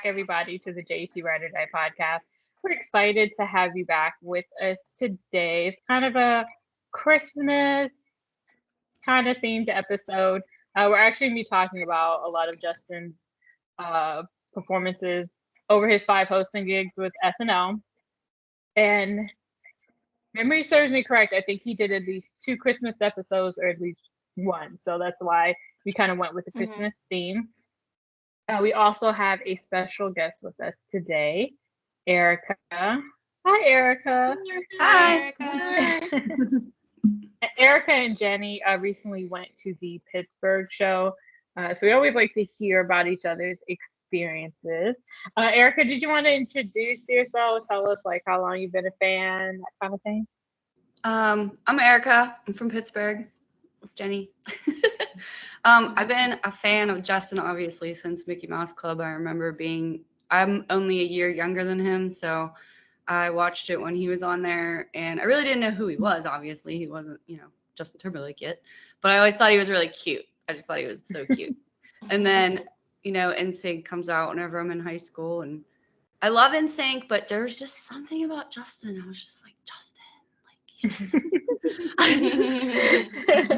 everybody, to the JT Ride or Die podcast. We're excited to have you back with us today. It's kind of a Christmas kind of themed episode. We're actually going to be talking about a lot of Justin's uh, performances over his 5 hosting gigs with SNL. And memory serves me correct, I think he did at least 2 Christmas episodes or at least one. So that's why we kind of went with the Christmas theme. We also have a special guest with us today, Erica. Hi, Erica. Hi. Erica. Erica and Jenny recently went to the Pittsburgh show. So we always like to hear about each other's experiences. Erica, did you want to introduce yourself? Tell us like how long you've been a fan, that kind of thing. I'm Erica. I'm from Pittsburgh with Jenny. I've been a fan of Justin, obviously, since Mickey Mouse Club. I'm only a year younger than him, so I watched it when he was on there, and I really didn't know who he was, obviously. He wasn't, Justin Timberlake yet, but I always thought he was really cute. I just thought he was so cute. And then, NSYNC comes out whenever I'm in high school, and I love NSYNC, but there's just something about Justin. I was just like, Justin, like, he's just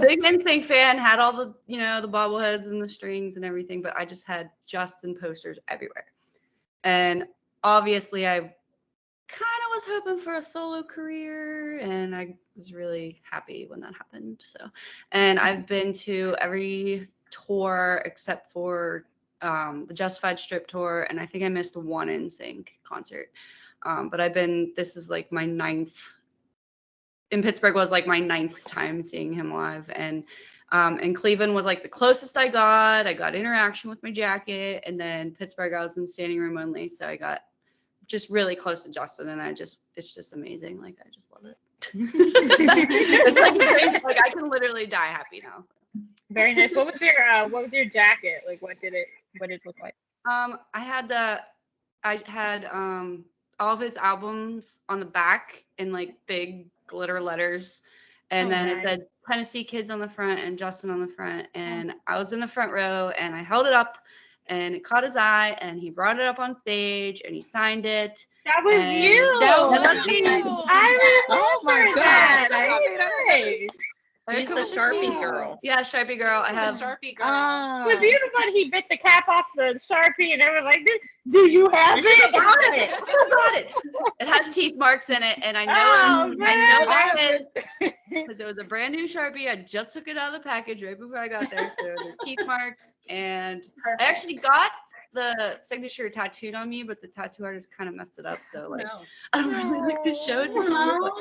big NSYNC fan, had all the, the bobbleheads and the strings and everything, but I just had Justin posters everywhere. And obviously I kind of was hoping for a solo career, and I was really happy when that happened. And I've been to every tour except for the Justified Strip tour, and I think I missed one NSYNC concert. But this is like my 9th. In Pittsburgh was like my 9th time seeing him live, and Cleveland was like the closest I got. I got interaction with my jacket, and then Pittsburgh I was in standing room only, so I got just really close to Justin, and it's just amazing. Like, I just love it. It's like a dream. Like, I can literally die happy now. So. Very nice. What was your jacket? Like, what did it look like? I had all of his albums on the back in like big glitter letters, and then it said Tennessee Kids on the front and Justin on the front, and I was in the front row, and I held it up, and it caught his eye, and he brought it up on stage, and he signed it. That was you. That was you. I remember that. He's the Sharpie girl. Yeah, Sharpie girl. I have the Sharpie girl. Was you the one he bit the cap off the Sharpie and it was like, do you have it? I got it. It has teeth marks in it, and I know that is because it was a brand new Sharpie. I just took it out of the package right before I got there, so the teeth marks. And I actually got the signature tattooed on me, but the tattoo artist kind of messed it up, so like I don't really like to show it to people.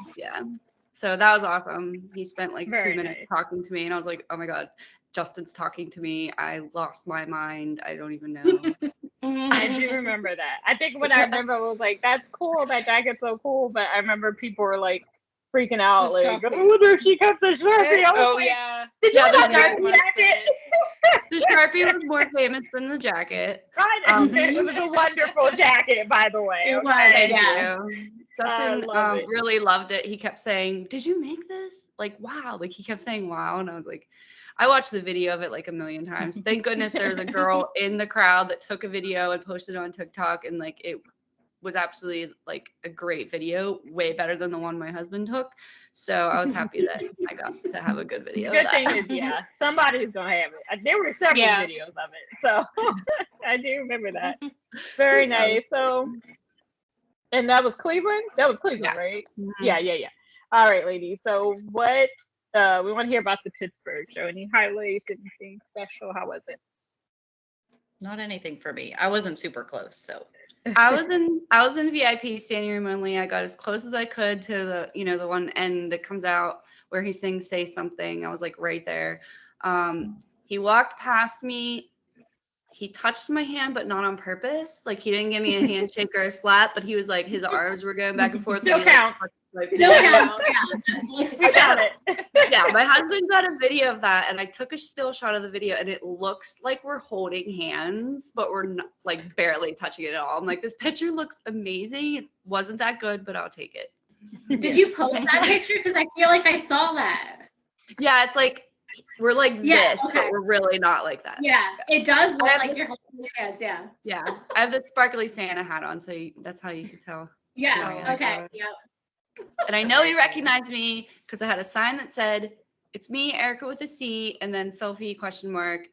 But, yeah. So that was awesome. He spent like 2 minutes talking to me, and I was like, oh my God, Justin's talking to me. I lost my mind. I don't even know. I do remember that. I think what I remember was like, that's cool. That jacket's so cool. But I remember people were like freaking out. Like, I wonder if she got the Sharpie. Yeah. Did you have the the jacket? The Sharpie was more famous than the jacket. Right. It was a wonderful jacket, by the way. It was, yeah. Justin really loved it. He kept saying, did you make this? Like, wow. Like, he kept saying, wow. And I was like, I watched the video of it like a million times. Thank goodness there's a girl in the crowd that took a video and posted it on TikTok. And like, it was absolutely like a great video, way better than the one my husband took. So I was happy that I got to have a good video. Good thing is, somebody's going to have it. There were several videos of it. So I do remember that. Very nice. So... And that was Cleveland? That was Cleveland, right? Mm-hmm. Yeah. All right, ladies. So what, we want to hear about the Pittsburgh show. Any highlights, anything special? How was it? Not anything for me. I wasn't super close, so. I was in VIP standing room only. I got as close as I could to the, the one end that comes out where he sings Say Something. I was like right there. He walked past me. He touched my hand, but not on purpose. Like, he didn't give me a handshake or a slap, but he was like, his arms were going back and forth. Still counts. Still counts. I got it. Yeah, my husband got a video of that, and I took a still shot of the video, and it looks like we're holding hands, but we're not, like, barely touching it at all. I'm like, this picture looks amazing. It wasn't that good, but I'll take it. Did you post that picture? Because I feel like I saw that. Yeah, it's like, we're like Yeah, this, okay. but we're really not like that. Yeah, it does look have like this- you're holding your hands. Yeah. Yeah, I have the sparkly Santa hat on, so that's how you can tell. Yeah. Oh my Okay. gosh. Yep. And I know he recognized me because I had a sign that said, "It's me, Erica with a C," and then selfie ?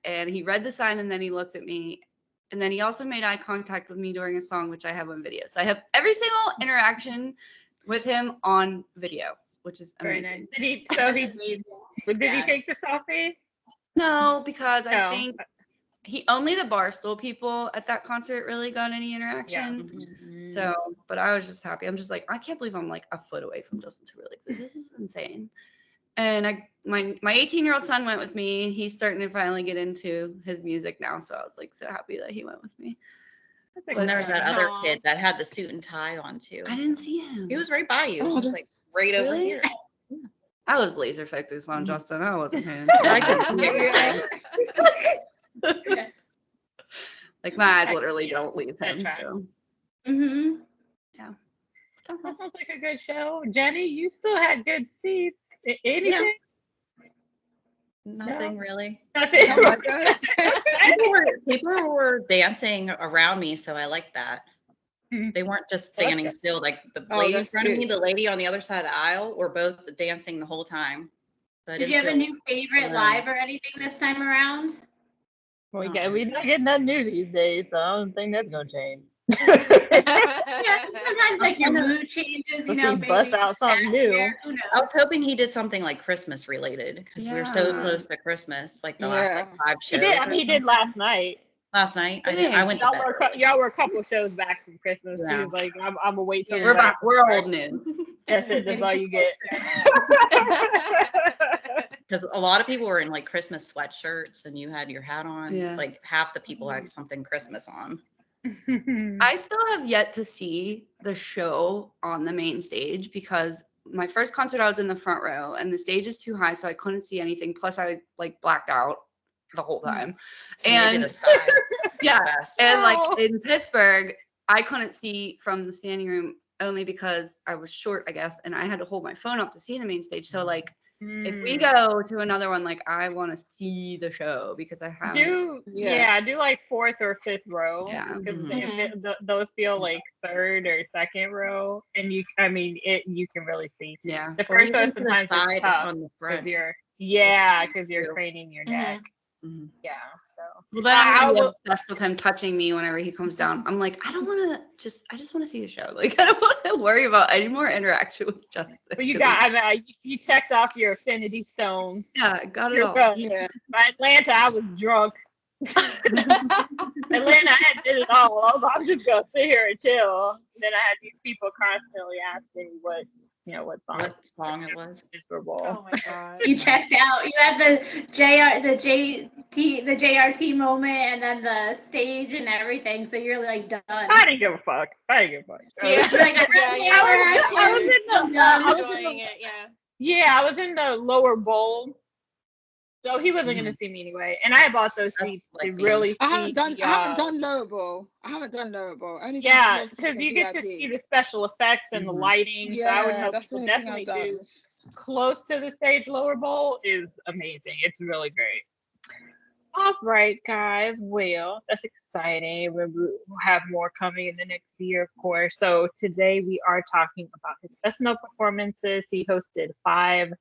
And he read the sign and then he looked at me. And then he also made eye contact with me during a song, which I have on video. So I have every single interaction with him on video, which is Very amazing. nice. Did he take the selfie? No, because I No. think only the Barstool people at that concert really got any interaction. Mhm. So, but I was just happy. I'm just like, I can't believe I'm like a foot away from Justin Timberlake. This is insane. And my 18-year-old son went with me. He's starting to finally get into his music now. So I was like so happy that he went with me. And there was that other Aw. kid that had the suit and tie on too. I didn't see him. He was right by you. Oh, He was like right over Really? here. I was laser focused on Justin. I wasn't paying I attention. could see it. Like my eyes literally don't leave him. That's So Mm-hmm. That sounds like a good show. Jenny, you still had good seats. Anything? Nothing really. Nothing. Oh my gosh. People were dancing around me, so I like that. Mhm. They weren't just Well, standing still. Like the Oh, lady in that's front of me, good. the lady on the other side of the aisle were both dancing the whole time. So I Did you didn't have a feel new favorite alone. live or anything this time around? We're not getting nothing new these days, so I don't think that's gonna change. Yeah, sometimes like your mood changes, you Let's know, see, maybe bust out something past new. year, who I knows? was hoping he did something like Christmas related because we were so Yeah. close to Christmas, like the last like Yeah. 5 He shows. did. or He something. did last night. Last night. I went to bed. Y'all were a couple shows back from Christmas. He Yeah. was like, I'm gonna wait till Yeah. we're back. back. We're old news. That's it. That's all you get. Because a lot of people were in like Christmas sweatshirts and you had your hat on. Yeah. Like half the people had something Christmas on. I still have yet to see the show on the main stage because my first concert I was in the front row and the stage is too high, so I couldn't see anything. Plus, I like blacked out the whole time. So maybe And the side. yeah, Yes. and No. like in Pittsburgh, I couldn't see from the standing room only because I was short, I guess, and I had to hold my phone up to see the main stage. So like, if we go to another one, like I want to see the show because I have do like fourth or fifth row. Yeah. 'Cause Mhm. those feel like third or second row, and you can really see. yeah. The Or first even row to the sometimes it's side tough on the because front. you're True. craning your Mhm. neck. Mhm. Yeah. So Well, then I'm I really will- obsessed with him touching me whenever he comes down. I'm like, I don't want to I just want to see the show. Like, I don't want to worry about any more interaction with Justin. but you 'cause got. You checked off your affinity stones. yeah, I got it You're all. welcome. Yeah. By Atlanta, I was drunk. Atlanta, I did it all. I'm just gonna sit here and chill. Then I had these people constantly asking me what song What song it was? Super Bowl. Oh my god. You checked out. You had the JRT moment and then the stage and everything. So you're like done. I didn't give a fuck. You're like, I was enjoying it. Yeah. Yeah, I was in the lower bowl, so he wasn't gonna see me anyway. And I bought those That's seats like to me. really see. I haven't done the, lower bowl. I haven't done lower bowl. Only done Yeah, most of because the you get to VIP. see the special effects and the Mhm. lighting. So I would Yeah, hope that's the people only thing definitely I've do. done. Close to the stage lower bowl is amazing. It's really great. All right, guys. Well, that's exciting. We'll have more coming in the next year, of course. So today we are talking about his SNL performances. He hosted 5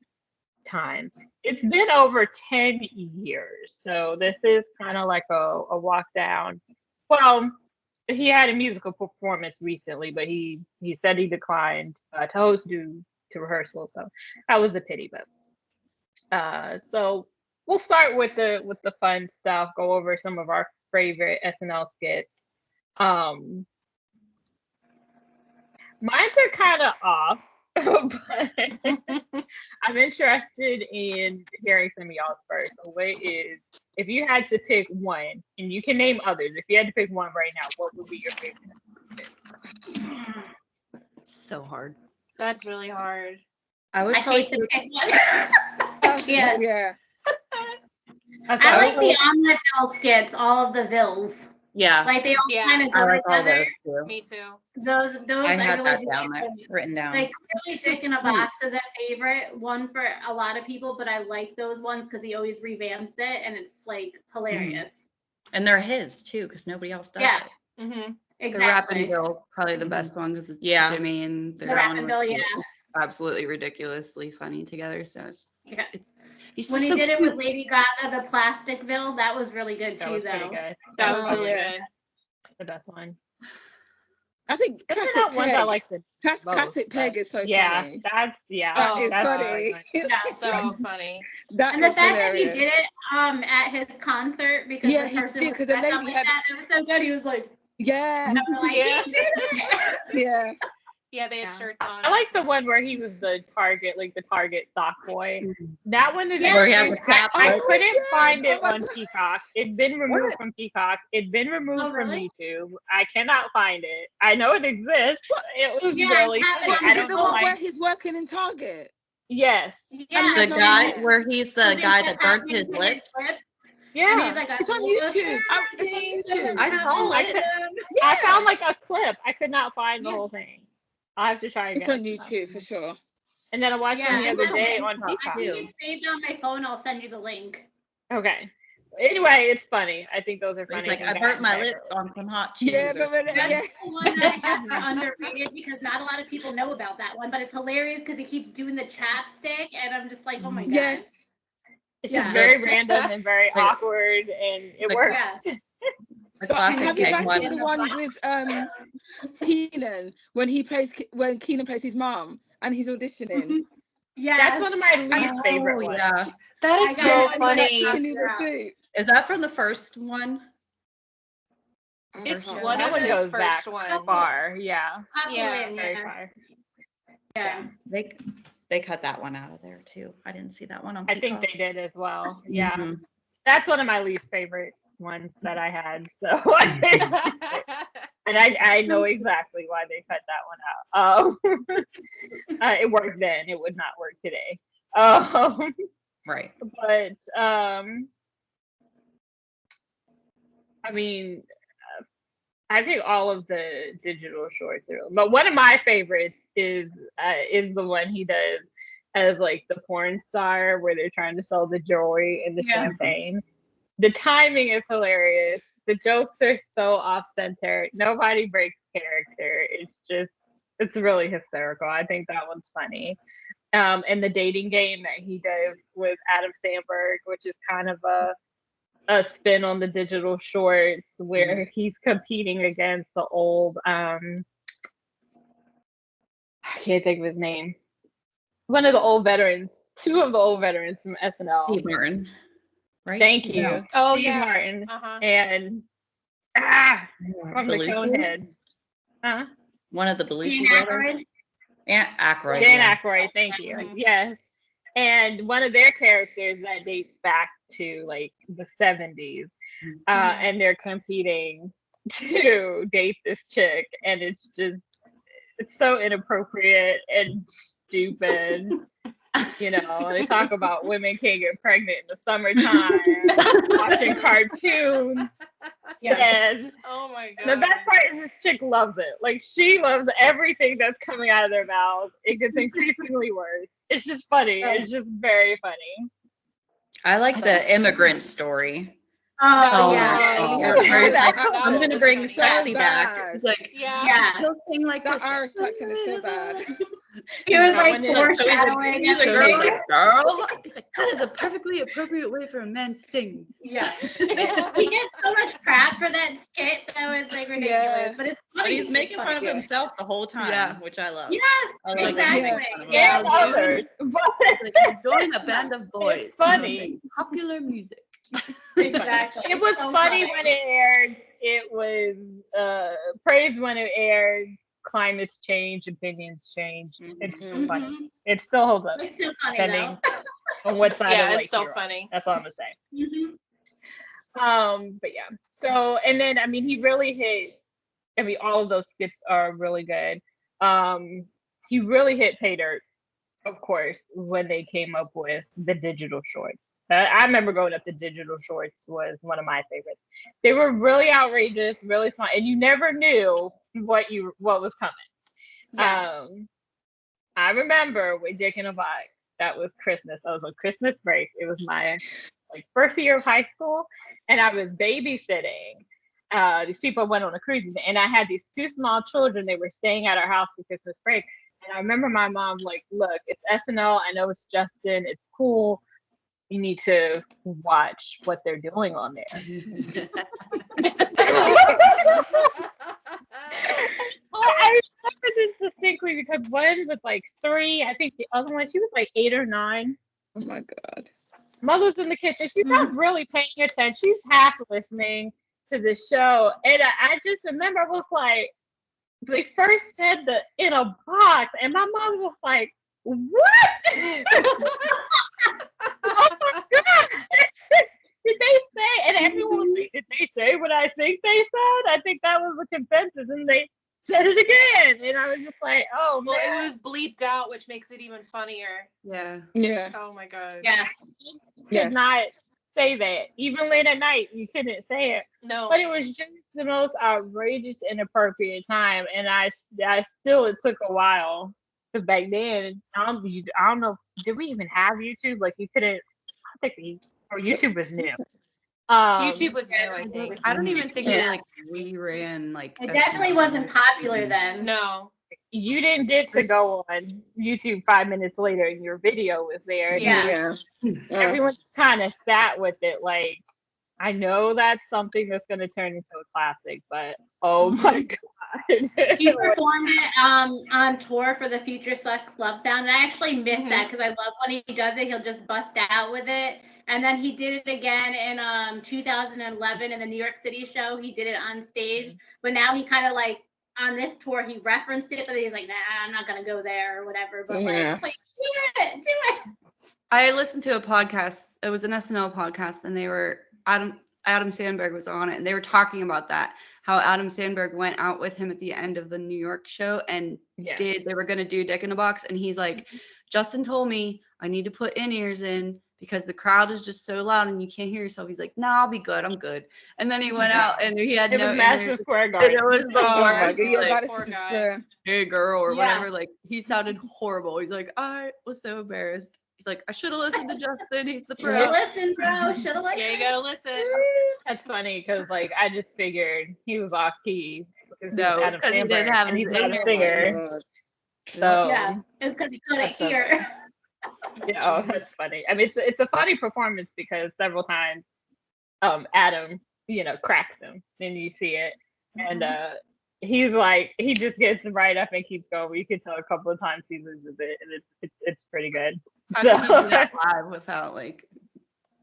times. It's been over 10 years. So this is kind of like a walk down. Well, he had a musical performance recently, but he said he declined to host due to rehearsal. So that was a pity, but so we'll start with the fun stuff, go over some of our favorite SNL skits. Mine are kind of off, but I'm interested in hearing some of y'all's first. So what is, if you had to pick one, and you can name others, if you had to pick one right now, what would be your favorite? It's so hard. That's really hard. I would I probably hate to pick one. Yeah. I like the omelet Bill skits, all of the Vills. Yeah, Like they all Yeah. kind of I go like all together. those too. Me too. Those I I had really that do down like there, those. written down. Like clearly Dick in a Box is a favorite one for a lot of people, but I like those ones because he always revamps it and it's like hilarious. And they're his too, because nobody else does Yeah. it. Mm-hmm. The Rap and Exactly. Bill, probably the Mhm. best one because it's Yeah. Jimmy and The Rap and Bill, yeah. absolutely ridiculously funny together. So Yeah. he's When just he so did it cute. with Lady Gaga, the Plasticville, that was really good That too, was pretty though. good. That was Oh, really yeah. good. The best one. I think Those are classic not ones I Peg. like the most. Classic Peg but is so yeah, funny. that's That is that's funny. really Yeah. So funny. That And the is fact that he hilarious. did it at his concert because Yeah, the he person did, was 'cause the dressed up lady like had- that. It was so good. He was like, Yeah, and we're like, Yeah. he did it. yeah. Yeah, they had Yeah. shirts on. I like the one where he was the Target stock boy. That one is Yeah. Where he had the I cap. I Oh, couldn't yes. find it Oh my on God. Peacock. It'd been removed from Peacock. It'd been removed Oh, from really? YouTube. I cannot find it. I know it exists. It was Yeah, really I have it funny. on I Is don't it the know one why. where he's working in Target? Yes. Yeah. The no, guy yeah. where he's the Something guy kept that burnt happening his to lips. And Yeah. he's like, It's on "I YouTube. love It's on things YouTube. I saw that it. happen." I found like a clip. I could not find the Yeah. whole thing. I'll have to try It's again. on YouTube for sure. And then I watched Yeah, him the I other have day it. on I Peacock. think it's saved on my phone. I'll send you the link. Okay. Anyway, it's funny. I think those are He's funny. like, and I guys burnt my are lip really- on some hot cheese. Yeah, or but when, something. yeah. That's the one that I have for underrated because not a lot of people know about that one, but it's hilarious because he keeps doing the chapstick, and I'm just like, oh my god. Yes. It's Yeah. just very random and very Like- awkward, and it like- works. Yeah. The But classic have you Peg guys one. seen the one with Keenan when Keenan plays his mom and he's auditioning? Yeah. That's one of my least favorite Oh, ones. yeah. That I is got so it. funny. Yeah. In the suit. Is that from the first one? It's Or one That of one his goes first back ones. far. Yeah, Yeah. very far. Yeah. They cut that one out of there too. I didn't see that one on I think Peacock. they did as well. Yeah, Mhm. that's one of my least favorite ones that I had. So, and I know exactly why they cut that one out. It worked then. It would not work today. Right. But I mean, I think all of the digital shorts are. But one of my favorites is the one he does as like the porn star where they're trying to sell the jewelry and the Yeah. champagne. The timing is hilarious. The jokes are so off center. Nobody breaks character. It's really hysterical. I think that one's funny. And the dating game that he does with Adam Sandberg, which is kind of a spin on the digital shorts where he's competing against the old I can't think of his name. One of the old veterans, two of the old veterans from SNL. Steve Martin. Right? Thank Steve you. Martin. Oh, Steve yeah. Martin. Uh-huh. And from the Belushi? Coneheads. Huh? One of the Belushi Dan brothers. Aykroyd. And Aykroyd. Dan yeah. Aykroyd, thank you. Mhm. Yes. And one of their characters that dates back to like the 70s. And they're competing to date this chick. And it's so inappropriate and stupid. You know, they talk about women can't get pregnant in the summertime, watching cartoons. And Oh my god. the best part is this chick loves it. Like she loves everything that's coming out of their mouth. It gets increasingly worse. It's just funny. It's just very funny. I like the immigrant story. Oh, Oh, yeah. Oh, yeah. where he's like, That I'm gonna was bring funny. sexy So back. bad. It's like, Yeah. Yeah. He'll sing like That this. Irish accent is so bad. He was That like one is- foreshadowing. he's a everything. girl. Like, girl. He's like, that is a perfectly appropriate way for a man to sing. Yeah. He gets so much crap for that skit that was like ridiculous, Yeah. but it's But funny. he's making fun of Yeah. himself the whole time, Yeah. which I love. Yes, I love exactly. that he makes fun of And himself. others. But He's like, join a band of boys. It's funny. who sing popular music. Exactly. it was So funny when it aired. It was praised when it aired. Climates change, opinions change. It's still Mhm. funny. It still holds up. It's still funny Depending though. on what side Yeah, of it's like still you're on. funny. That's all I'm gonna say. Mhm. But yeah. So and then I mean he really hit. I mean all of those skits are really good. He really hit pay dirt of course, when they came up with the digital shorts. I remember growing up, the digital shorts was one of my favorites. They were really outrageous, really fun, and you never knew what was coming. Yeah. I remember with Dick in a Box, that was Christmas. I was on Christmas break. It was my first year of high school, and I was babysitting. These people went on a cruise, and I had these two small children. They were staying at our house for Christmas break, and I remember my mom like, "Look, it's SNL. I know it's Justin. It's cool. You need to watch what they're doing on there." I remember this distinctly because one was like 3. I think the other one, she was like 8 or 9. Oh my God. Mother's in the kitchen. She's not really paying attention. She's half listening to the show. And I just remember I was like, they first said the in a box, and my mom was like, "What?" Oh my God. Did they say? And everyone was like, "Did they say what I think they said?" I think that was the consensus, and they said it again. And I was just like, "Oh, Well, man." it was bleeped out, which makes it even funnier. Yeah. Yeah. Oh my God. Yes. You Yeah. could not say that. Even late at night, you couldn't say it. No. But it was just the most outrageous, inappropriate time. And I still, it took a while. Because back then, I don't know, did we even have YouTube? Like, you couldn't, I think YouTube was new. YouTube was new, I think. I don't even think Yeah. we ran like. It definitely wasn't popular then. No. You didn't get to go on YouTube 5 minutes later and your video was there. Yeah. Everyone's kind of sat with it. Like, I know that's something that's going to turn into a classic, but oh my God. He performed it on tour for the Future Sex Love Sound. And I actually miss that because I love when he does it. He'll just bust out with it. And then he did it again in 2011 in the New York City show. He did it on stage. But now he kind of like, on this tour, he referenced it, but he's like, "Nah, I'm not going to go there or whatever." But Yeah. like, do it. I listened to a podcast. It was an SNL podcast, and they were Adam Sandberg was on it, and they were talking about that. How Adam Sandberg went out with him at the end of the New York show and they were gonna do Dick in a Box, and he's like, "Justin told me I need to put in-ears in because the crowd is just so loud and you can't hear yourself." He's like, "Nah, I'll be good. I'm good." And then he went out and he had It no was in-ears. Madison Square And Garden. it was the Oh my worst. God. Yeah, Like, that is poor just, guy. "Hey girl," or Yeah. whatever. Like, he sounded horrible. He's like, "I was so embarrassed." He's like, "I should have listened to Justin. He's the Should've pro." listened, bro. Should've listened. Yeah, you gotta listen. That's funny because, like, I just figured he was off key. Because No, it's Adam 'cause he didn't Sandberg, have and he's his not a in-ears. singer. God. So, Yeah, it's because he couldn't That's so hear. that's funny. I mean, it's a funny performance because several times, Adam, cracks him, and you see it, and he's like, he just gets right up and keeps going. You can tell a couple of times he loses it, and it's pretty good. How So, can you do that live without like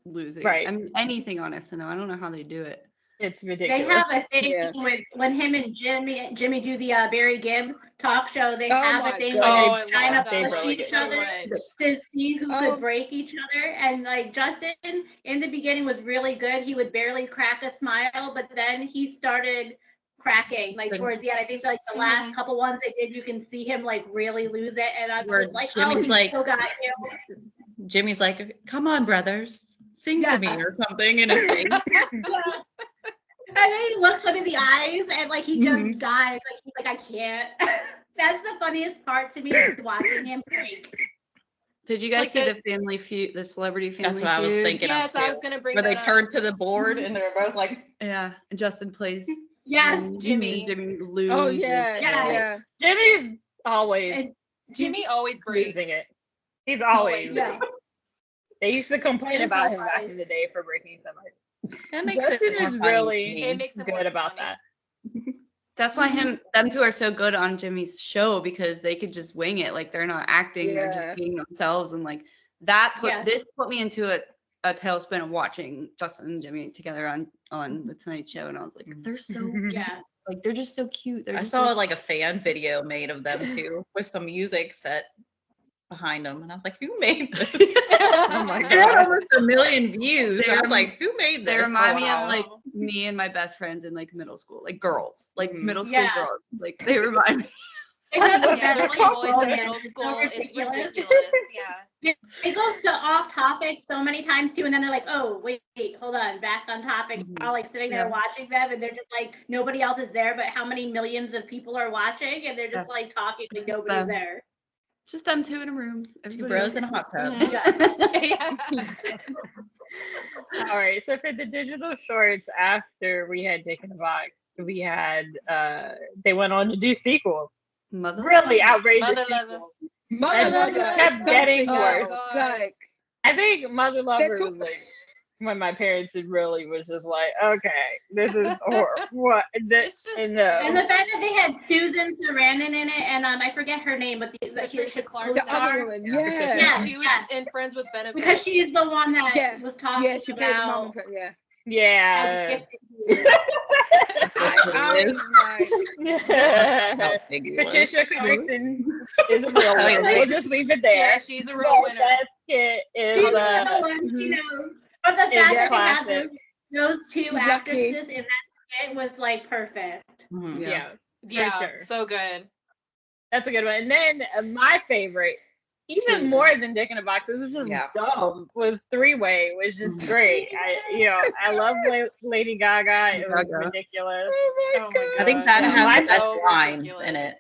losing? Right. I mean, anything on SNL. I don't know how they do it. it's They ridiculous. have a thing Yeah. with when him and Jimmy do the Barry Gibb talk show. They Oh have my a thing God. where Oh, they I kind love of They push really each do. other to see who Oh. could break each other. And like Justin in the beginning was really good. He would barely crack a smile, but then he started cracking like towards the end. I think like the last couple ones they did, you can see him like really lose it. And I Where was like, Jimmy's oh, he like- still got you. Jimmy's like, "Come on, brothers, sing Yeah. to me," or something in his face. Yeah. And then he looks him in the eyes and like he just dies. Like he's like, I can't. That's the funniest part to me is watching him break. Did you guys Like see the- the Family Feud, the Celebrity Family That's what I was Feud? thinking. Yes, of I too. was gonna bring Where they that up. turned to the board and they're both like, Yeah, and Justin plays Yes. Jimmy. Jimmy loses. Oh yeah. Yeah. Yeah. Jimmy's always And Jimmy always breaks. losing it. He's always. yeah. They used to complain It's about so him back funny. in the day for breaking so much. that makes Justin it more is funny to really me. It makes it more good about funny. that. That's why them two are so good on Jimmy's show because they could just wing it. Like they're not acting, they're Yeah. just being themselves. And like that Yeah. this put me into a tailspin of watching Justin and Jimmy together on the Tonight Show. And I was like, they're so Yeah. like they're just so cute. They're I just saw so- like a fan video made of them too with some music set behind them, and I was like, "Who made this?" Oh my It had god. almost 1 million views. They I was rem- like, "Who made They this?" remind me Wow. of like me and my best friends in like middle school, like girls, like Mhm. middle school Yeah. girls. Like they remind me. They go to Yeah, bed the little boys in romance. middle It's so school. It's ridiculous. ridiculous. Yeah. They go so off topic so many times too, and then they're like, "Oh, wait, hold on, back on topic." Mhm. All like sitting there Yeah. watching them, and they're just like, nobody else is there, but how many millions of people are watching, and they're just Yeah. like talking like Just nobody's them. there. Just them two in a room. Two Everybody bros else- in a hot tub. Yeah. All right. So for the digital shorts, after we had Dick in the Box, we had they went on to do sequels. Mother. Really outrageous Mother Lover. sequels. Mother And Lover just is kept getting something worse. else. Like, I think Mother Lover too- was like when my parents had really was just like, okay, this is horrible. What? It's just And, so- And the fact that they had Susan Sarandon in it, and I forget her name, but Patricia Clarkson. the co-star. other one, Yeah. yeah. Yes, She was yes. in Friends with Benefits. Because she's the one that Yeah, was talking Yeah, she played the mom. about Yeah. how yeah. gifted he is. I was like, Big he was. Patricia Clarkson is a real Oh, winner. yeah. We'll just leave it there. Yeah, she's a real The winner. best kid is She's the one, she knows. But the fact It's that they had classic. those two She's lucky. actresses in that skit was like perfect. Mhm. yeah. Yeah, sure. so good. That's a good one. And then my favorite, even more than Dick in a Box, it was just Yeah. dumb, was Three Way, was just great. I love Lady Gaga. It was Gaga. ridiculous. Oh my I think gosh, that that has was the best so lines ridiculous. in it.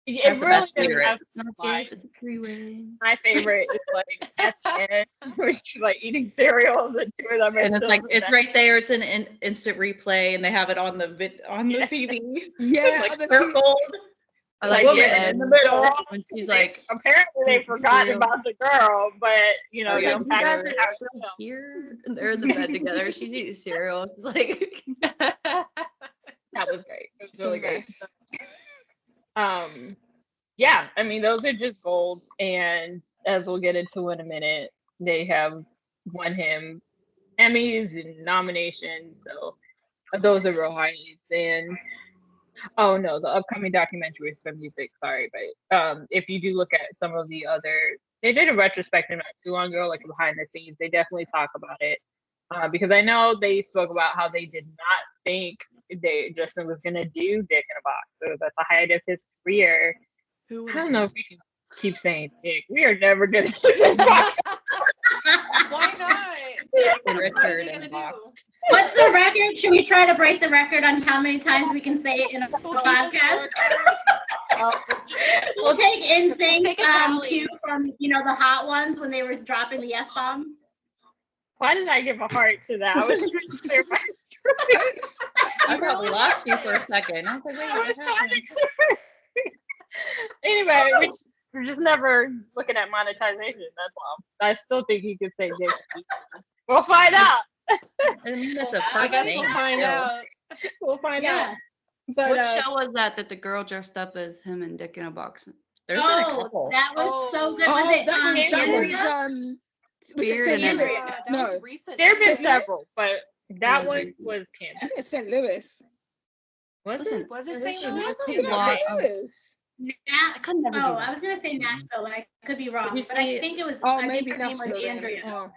It That's the really best does lyric. have It's not some okay lines. if it's a three-way. My favorite is like at the end where she's like eating cereal. The two of them are And it's still like it's obsessed. right there. It's an instant replay, and they have it on the Yeah. TV, yeah, like on the circled. I Like, like the woman end in the middle. when she's like, Apparently they forgot cereal. about the girl, but I was you like, don't you pack guys her are out. still here. And they're in the bed together. She's eating cereal. She's like, That was great. It was really So great. nice. Yeah, I mean those are just golds, and as we'll get into in a minute, they have won him Emmys and nominations, so those are real highlights. And oh no, the upcoming documentaries for music, sorry, but if you do look at some of the other, they did a retrospective not too long ago, like behind the scenes, they definitely talk about it. Because I know they spoke about how they did not think Justin was gonna do Dick in a Box. So at the height of his career, who I don't know if we can keep saying Dick. We are never gonna do this. Why not? And What are Richard they in the gonna box. do? What's the record? Should we try to break the record on how many times we can say it in a We'll keep a podcast? scorecard. We'll take NSYNC Take a tally. cue from the hot ones when they were dropping the F bomb. Why did I give a heart to that? I was trying to clear my story. I probably lost you for a second. I was like, wait, I what was trying happened? to clear. Anyway, we're just never looking at monetization. That's all. I still think he could say Dick. We'll find out. I mean, that's a I first guess name. we'll find too. out. We'll find Yeah. out. But What show was that the girl dressed up as him and Dick in a box? There's been a couple. That was so good. Oh, Was it that was Andrea? Weird St. and Louis. Yeah, that No, was recent. there have been St. Louis? several, but that was one recent. was I canceled. think it's St. Louis. Was Listen, it? Was it Or St. is Louis? it That's a St. lot. Louis? Louis. I could never do I that. was gonna say Nashville, but I could be wrong. you But I see- think it was. Oh, I think maybe her name was Nashville. then. Andrea. Oh.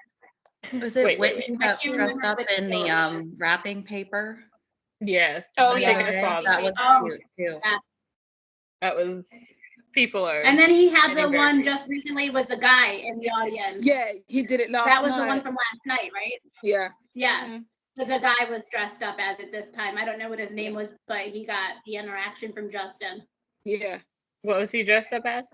Was it Wait, Whitney I that can't dressed remember up which in the show it is. wrapping paper? Yes. Oh, I yeah. think I saw That that. was Oh. cute too. That was people are. And then he had the Getting very one cute. just recently with the guy in the audience. Yeah, he did it last That was night. the one from last night, right? Yeah. Yeah. Mhm. Because the guy was dressed up as it this time. I don't know what his name was, but he got the interaction from Justin. Yeah. What was he dressed up as?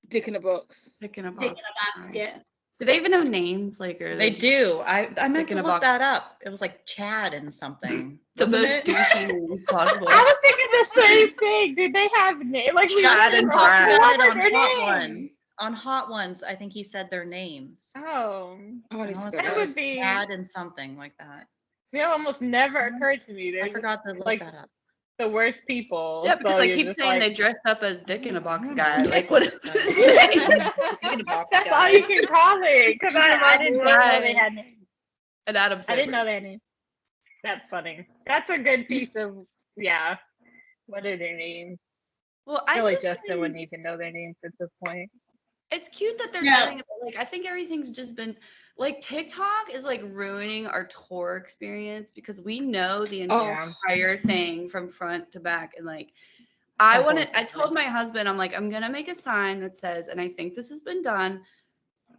Dick in a box. Dick in a Dick in box. a box skit. Do they even know names? Like, or They just do. I meant Dick in to a look box. that up. It was like Chad and something. the wasn't most it? douchey name possible? I was thinking the same thing. Did they have names? Like we Chad and Brad. What Said were on their Hot names? Ones. On Hot Ones, I think he said their names. Oh, Oh, I need I to wanna go say that back. it was would be. Chad and something like that. It almost never occurred to me. They're I just forgot to look like that up. the worst people. Yeah, because so I you're keep just saying like, they dressed up as Dick in a box I guy. don't know. Like, what is this? That's all you can call it. Because I didn't know they Right. had names. And Adam I didn't know Sandler. they had names. That's funny. That's a good piece of yeah. What are their names? Well, I feel I like just Justin think wouldn't even know their names at this point. it's cute that they're Yeah. doing it. But, like, I think everything's just been like TikTok is like ruining our tour experience because we know the Oh. entire thing from front to back, and like I told my husband, I'm like, I'm gonna make a sign that says, and I think this has been done.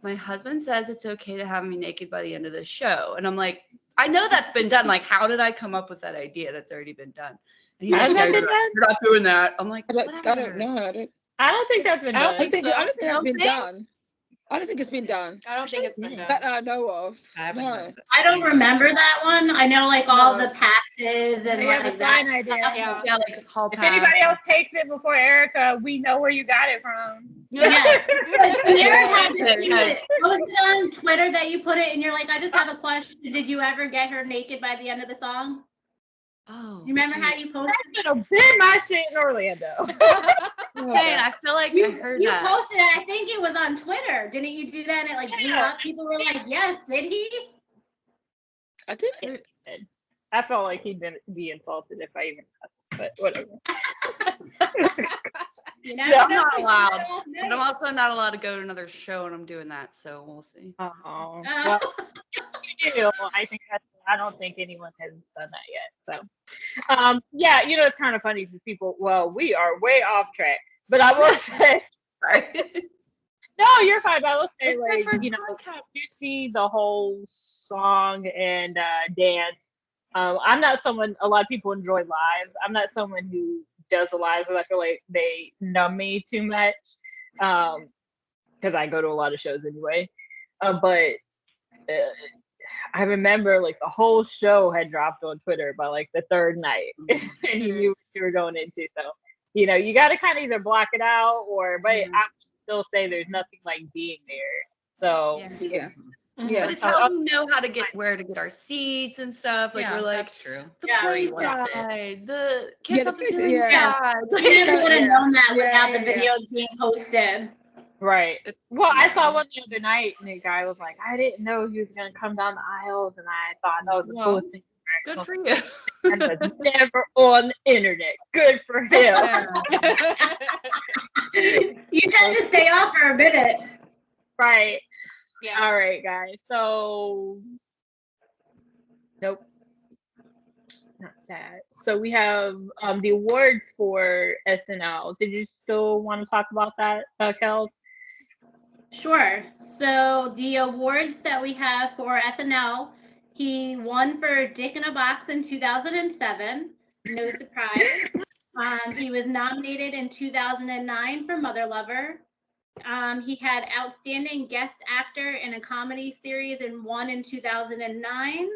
My husband says it's okay to have me naked by the end of the show. And I'm like, I know that's been done. Like, how did I come up with that idea that's already been done? And he's like, Has yeah, that been done? you're not doing that. I'm like, I don't whatever. know. I don't think that's been I done. don't think so. I don't think that's Don't been think? done. I don't think it's been done. I don't think it's been That done. I know of. I haven't No. heard of it. I don't remember that one. I know like all No. the passes and I have a like that. fine idea. Yeah. Yeah, like hall If pass. anybody else takes it before Erica, we know where you got it from. Yeah. But Sierra had Yeah. it. Was it on Twitter that you put it and you're like, I just have a question. Did you ever get her naked by the end of the song? Oh, You remember how you posted it? Should have been my shit in Orlando. Dang, I feel like I heard You that. posted it. I think it was on Twitter. Didn't you do that? And it like blew Yeah. up. People were like, yes, did he? I didn't. I felt like he'd be insulted if I even asked, but whatever. You know, Yeah, I'm not allowed. Oh, But I'm also not allowed to go to another show, and I'm doing that, so we'll see. Oh, well, I don't think anyone has done that yet. So, yeah, it's kind of funny because people. Well, we are way off track, but I will say, Sorry. no, you're fine. But I will say, It's like, different you see the whole song and dance. I'm not someone. A lot of people enjoy lives. I'm not someone who does the lives, and I feel like they numb me too much. Because I go to a lot of shows anyway. But I remember like the whole show had dropped on Twitter by like the third night, and you knew what you were going into. So you got to kind of either block it out, but I still say there's nothing like being there. So Yeah. But Yeah. it's how we know how to get where to get our seats and stuff. Like Yeah, we're like that's true. the Yeah, play you wanna sit. side, the Yeah, kids the up the place- feeling yeah. side. You never would have known that without the Yeah. videos being posted. right. Well, I saw one the other night, and the guy was like, "I didn't know he was gonna come down the aisles," and I thought that was the Well, coolest thing. Good for you. And was never on the internet. Good for him. Yeah. You tend to stay off for a minute. Right. Yeah. All right, guys. So, nope, not that. So we have the awards for SNL. Did you still want to talk about that, Kel? Sure. So the awards that we have for SNL, he won for Dick in a Box in 2007. No surprise. He was nominated in 2009 for Mother Lover. He had Outstanding Guest Actor in a Comedy Series and won in 2009.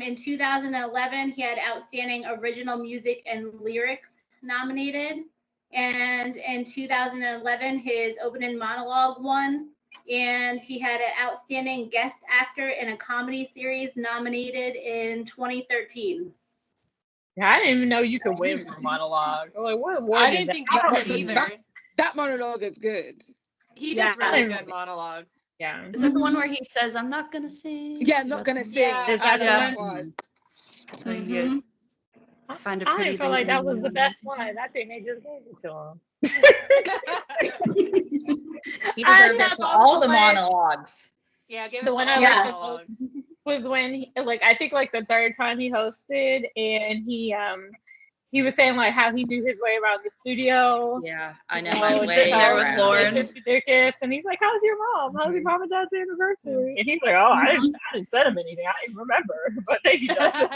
In 2011, he had Outstanding Original Music and Lyrics nominated. And in 2011, his opening monologue won. And he had an Outstanding Guest Actor in a Comedy Series nominated in 2013. Yeah, I didn't even know you could win for monologue. I'm like, what award I is didn't that? think you could either. That monologue is good. He Yeah, does really I- good monologues. Yeah. Is that the one where he says, "I'm not gonna sing"? Yeah, I'm not gonna sing. Yeah. Is that I know the that one? one. Like, yes. I Find a I pretty didn't feel like lady that was the and- best one. I think they just gave it to him. He I deserved it know, for all the but- monologues. Yeah, give The him one all I the liked the monologues. was when I think like the third time he hosted, and he was saying like how he knew his way around the studio. Yeah, I know You my know, He's way sitting there with around. Lauren. It's ridiculous. And he's like, "How's your mom? How's your mom and dad's anniversary?" And he's like, "Oh, I didn't send him anything. I didn't remember." But thank you, Justin.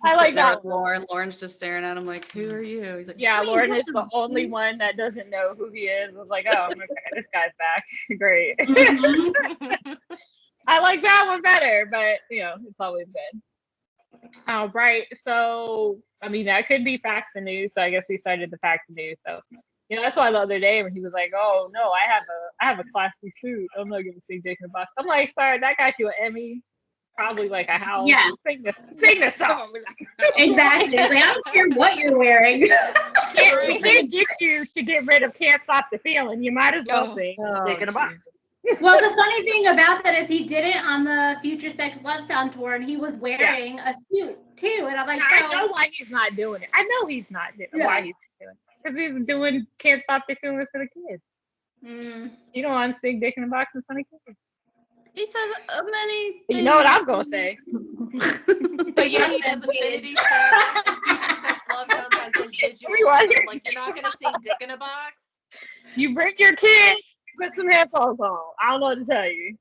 I like Sitting there that with Lauren. Lauren's just staring at him like, "Who are you?" He's like, Yeah, "It's me, Lauren is the Justin." only one that doesn't know who he is. I was like, "Oh, okay, this guy's back. Great." Mhm. I like that one better, but it's always good. All right. So, I mean, that could be facts and news. So I guess we started the facts and news. So, that's why the other day when he was like, "Oh no, I have a classy suit. I'm not gonna sing Dick in a Box." I'm like, "Sorry, that got you an Emmy, probably like a house. Yeah. Sing this song." Exactly. It's like, I don't care what you're wearing. It can't get you to get rid of "Can't Stop the Feeling." You might as well sing Dick in a Box. Well, the funny thing about that is he did it on the Future Sex Love Sound tour, and he was wearing a suit too. And I'm like, I know why he's not doing it. I know he's not doing Yeah. why he's doing it. Because he's doing "Can't Stop the Feeling" for the kids. You don't want to sing Dick in a Box in front of kids. He says many things. You know what I'm gonna say. But yeah, he does Affinity Sex, Future Sex Love Sounds as his visuals. Like, you're not gonna sing "Dick in a Box." You bring your kid, put some headphones on. I don't know what to tell you.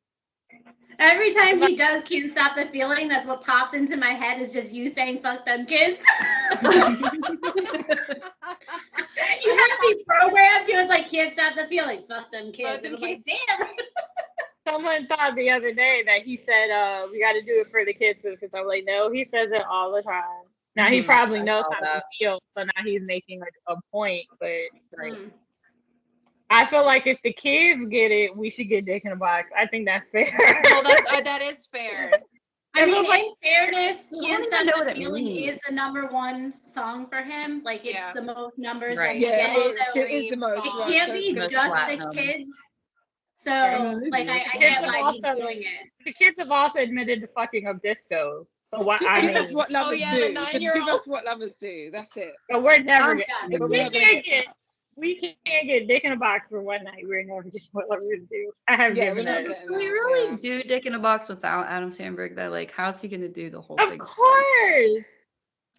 Every time he does Can't Stop the Feeling, that's what pops into my head is just you saying "fuck them kids." You have to be programmed to. It's like "Can't Stop the Feeling, fuck them kids." Fuck them And I'm like, damn. Someone thought the other day that he said, we got to do it for the kids. Because I'm like, no, he says it all the time. Now, he probably I knows saw how to that. feel, so now he's making a point. But Mm. I feel like if the kids get it, we should get Dick in a Box. I think that's fair. Well, that is fair. I mean, Everyone- in fairness, I don't Can't even Stop know the what it Feeling means. is the #1 song for him. Like, it's Yeah. the most numbers Right. that he Yeah, gets. it's- So it is the most. It it right, can't so be it's Most just platinum. the kids. So, Yeah. like, I Kids get have why he's also- doing it. The kids have also admitted to fucking up discos. So what? Just I give us mean, what lovers yeah, the do. Just give 9-year-old. us what lovers do. That's it. but we're never I'm getting. done. If We're we not gonna can't get get. We can't get Dick in a Box for one night. We're never getting what lovers do. I have Yeah, given we're not it. getting Can we that, really yeah. do Dick in a Box without Adam Sandberg? That like, how's he gonna do the whole Of thing? course.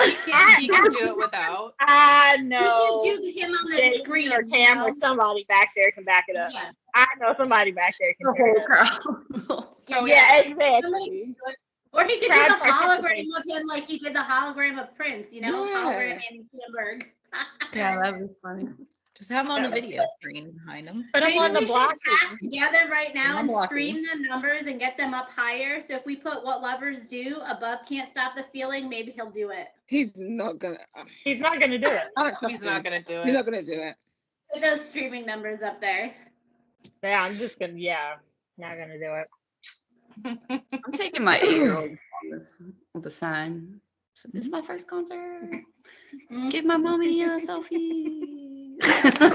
He can do it without. I You know. can do him on the Jay screen. or Cam or somebody back there can back it up. Yeah. I know somebody back there can The turn whole it up. crowd. Oh Yeah, yeah. exactly. Or he could do Crowd the hologram participation. of him like he did the hologram of Prince, you know? Yeah. Hologram Andy Samberg. Yeah, that'd be funny. Just have him on the video screen behind him. Put them Maybe on the we should block. hack together right now I'm and blocking. stream the numbers and get them up higher. So if we put What Lovers Do above Can't Stop the Feeling, maybe he'll do it. He's not gonna. He's not gonna do it. I don't trust He's him. not gonna do He's not it. gonna do it. Put those streaming numbers up there. Yeah, I'm just gonna. Yeah, not gonna do it. I'm taking my 8-year-old on this with a sign. So, this is my first concert. Give my mommy a selfie. I'm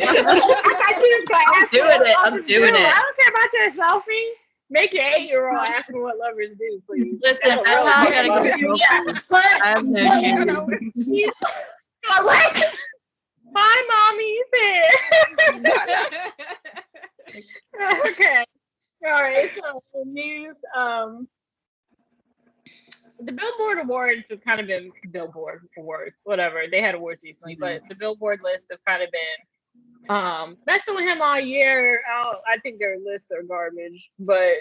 doing it. I'm doing it. I don't care about your selfie. Make your 8-year-old ask me what lovers do, please. Listen, that's how I gotta get a Yeah, selfie. but I have no but- shoes. I'm like, hi, mommy's here. Okay. All right. So the news. The Billboard Awards has kind of been Billboard Awards, whatever. They had awards recently, but the Billboard lists have kind of been messing with him all year. I think their lists are garbage, but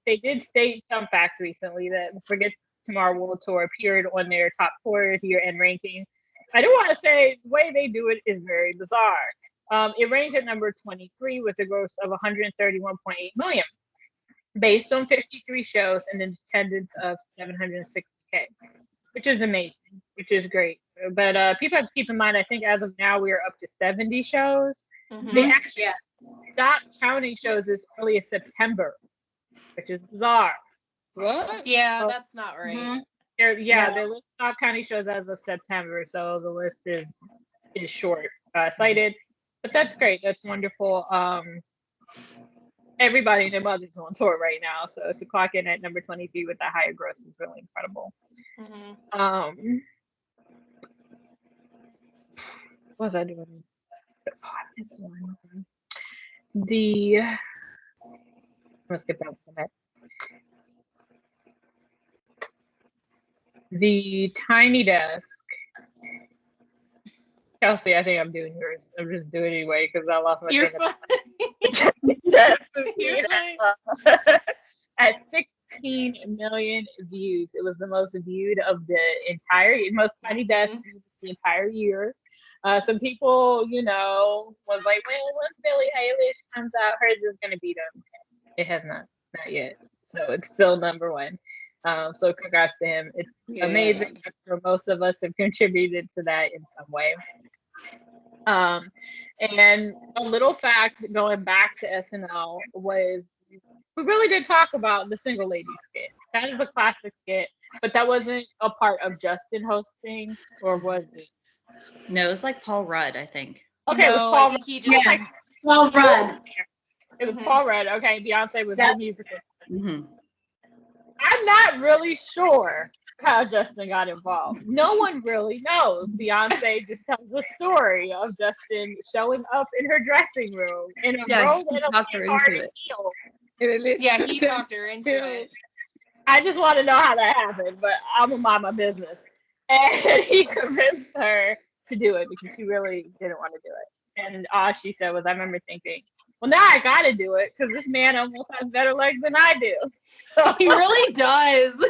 they did state some facts recently that Forget Tomorrow World Tour appeared on their top tours year-end ranking. I do want to say the way they do it is very bizarre. It ranked at number 23 with a gross of 131.8 million, based on 53 shows and an attendance of 760K, which is amazing, which is great. But people have to keep in mind, I think as of now, we are up to 70 shows. Mhm. They actually stopped counting shows as early as September, which is bizarre. What? Yeah, that's not right. Mhm. They list stopped counting shows as of September, so the list is short sighted. But that's great. That's wonderful. Everybody and their mother's on tour right now, so to clock in at number 23 with that higher gross is really incredible. Mhm. What was I doing? Oh, this one. Let's get back to that. The Tiny Desk. Kelsey, I think I'm doing yours. I'm just doing it anyway because I lost my You're train of fine. You're fine. At 16 million views. It was the most viewed of the most Tiny Desk views of the entire year. Some people, was like, well, once Billie Eilish comes out, hers is going to beat them. It has not yet. So it's still number one. So congrats to him. It's amazing. I'm sure most of us have contributed to that in some way. And a little fact going back to SNL was we really did talk about the Single Lady skit. That is a classic skit, but that wasn't a part of Justin hosting, or was it? No, it was like Paul Rudd, I think. Okay, it was No, Paul I think he just. Yes. Well run. It was Mhm. Paul Rudd. Okay, Beyonce was the musical. Mm-hmm. I'm not really sure how Justin got involved. No one really knows. Beyonce just tells the story of Justin showing up in her dressing room in a Yeah, robe he and a talked her into party it. heel. Yeah, he talked her into it. I just want to know how that happened, but I'm gonna mind my business. And he convinced her to do it because she really didn't want to do it. And all she said was, I remember thinking, well, now I got to do it because this man almost has better legs than I do. So, He really does.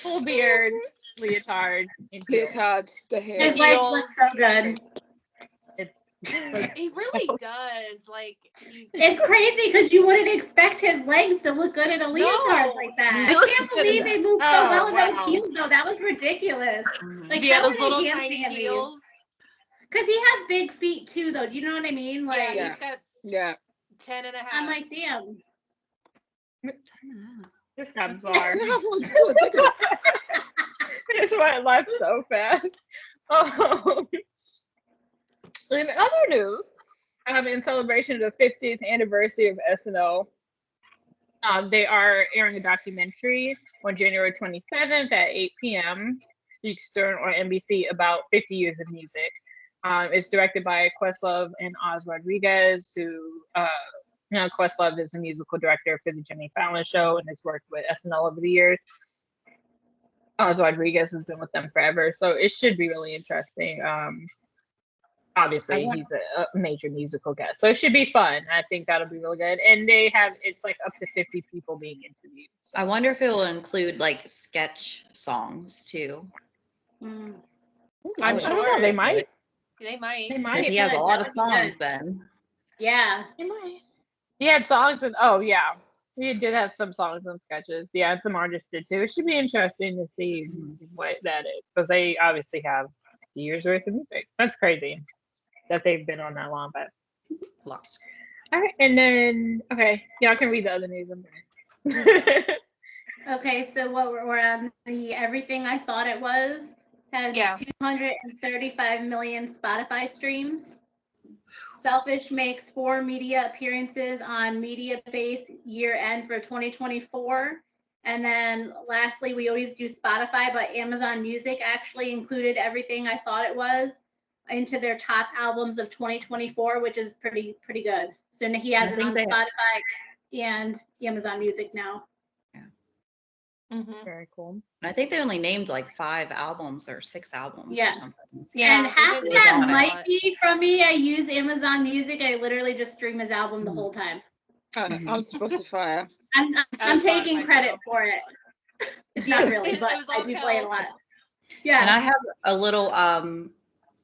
full beard, leotard, and heels. Leotard, the hair. His legs look so good. It's He really does. Like, It's crazy because you wouldn't expect his legs to look good in a leotard like that. I can't believe they moved so well in those heels, though. That was ridiculous. Like, yeah, how those are they little dancing tiny in these? heels. Because he has big feet too, though. Do you know what I mean? Like, Yeah, he's got Yeah. 10 and a half. I'm like, damn. this got bizarre. No, it's good, take it. It's why it left so fast. In other news, in celebration of the 50th anniversary of SNL, they are airing a documentary on January 27th at 8 p.m. Eastern on NBC about 50 years of music. It's directed by Questlove and Oz Rodriguez, who, Questlove is a musical director for the Jimmy Fallon Show and has worked with SNL over the years. Oz Rodriguez has been with them forever, so it should be really interesting. Obviously, he's a major musical guest, so it should be fun. I think that'll be really good. And it's like up to 50 people being interviewed. So. I wonder if it will include like sketch songs too. I'm I don't know, sure they might. They might. They Because might. he has a lot of That would be songs good. then. Yeah. He might. He had songs and he did have some songs and sketches. Yeah, and some artists did too. It should be interesting to see what that is because they obviously have years worth of music. That's crazy that they've been on that long, but Lots. all right. And then y'all can read the other news. I'm done. Okay, so what we're on the Everything I Thought It Was has 235 million Spotify streams. Selfish makes 4 media appearances on Mediabase year end for 2024. And then lastly, we always do Spotify, but Amazon Music actually included Everything I Thought It Was into their top albums of 2024, which is pretty good. So he has it on Spotify and Amazon Music now. Very cool. I think they only named like 5 albums or 6 albums or something. Yeah, and half of that might be from me. I use Amazon Music. I literally just stream his album the whole time. On Spotify. I'm taking credit for it. It's not really, but I do play it a lot. Yeah. And I have a little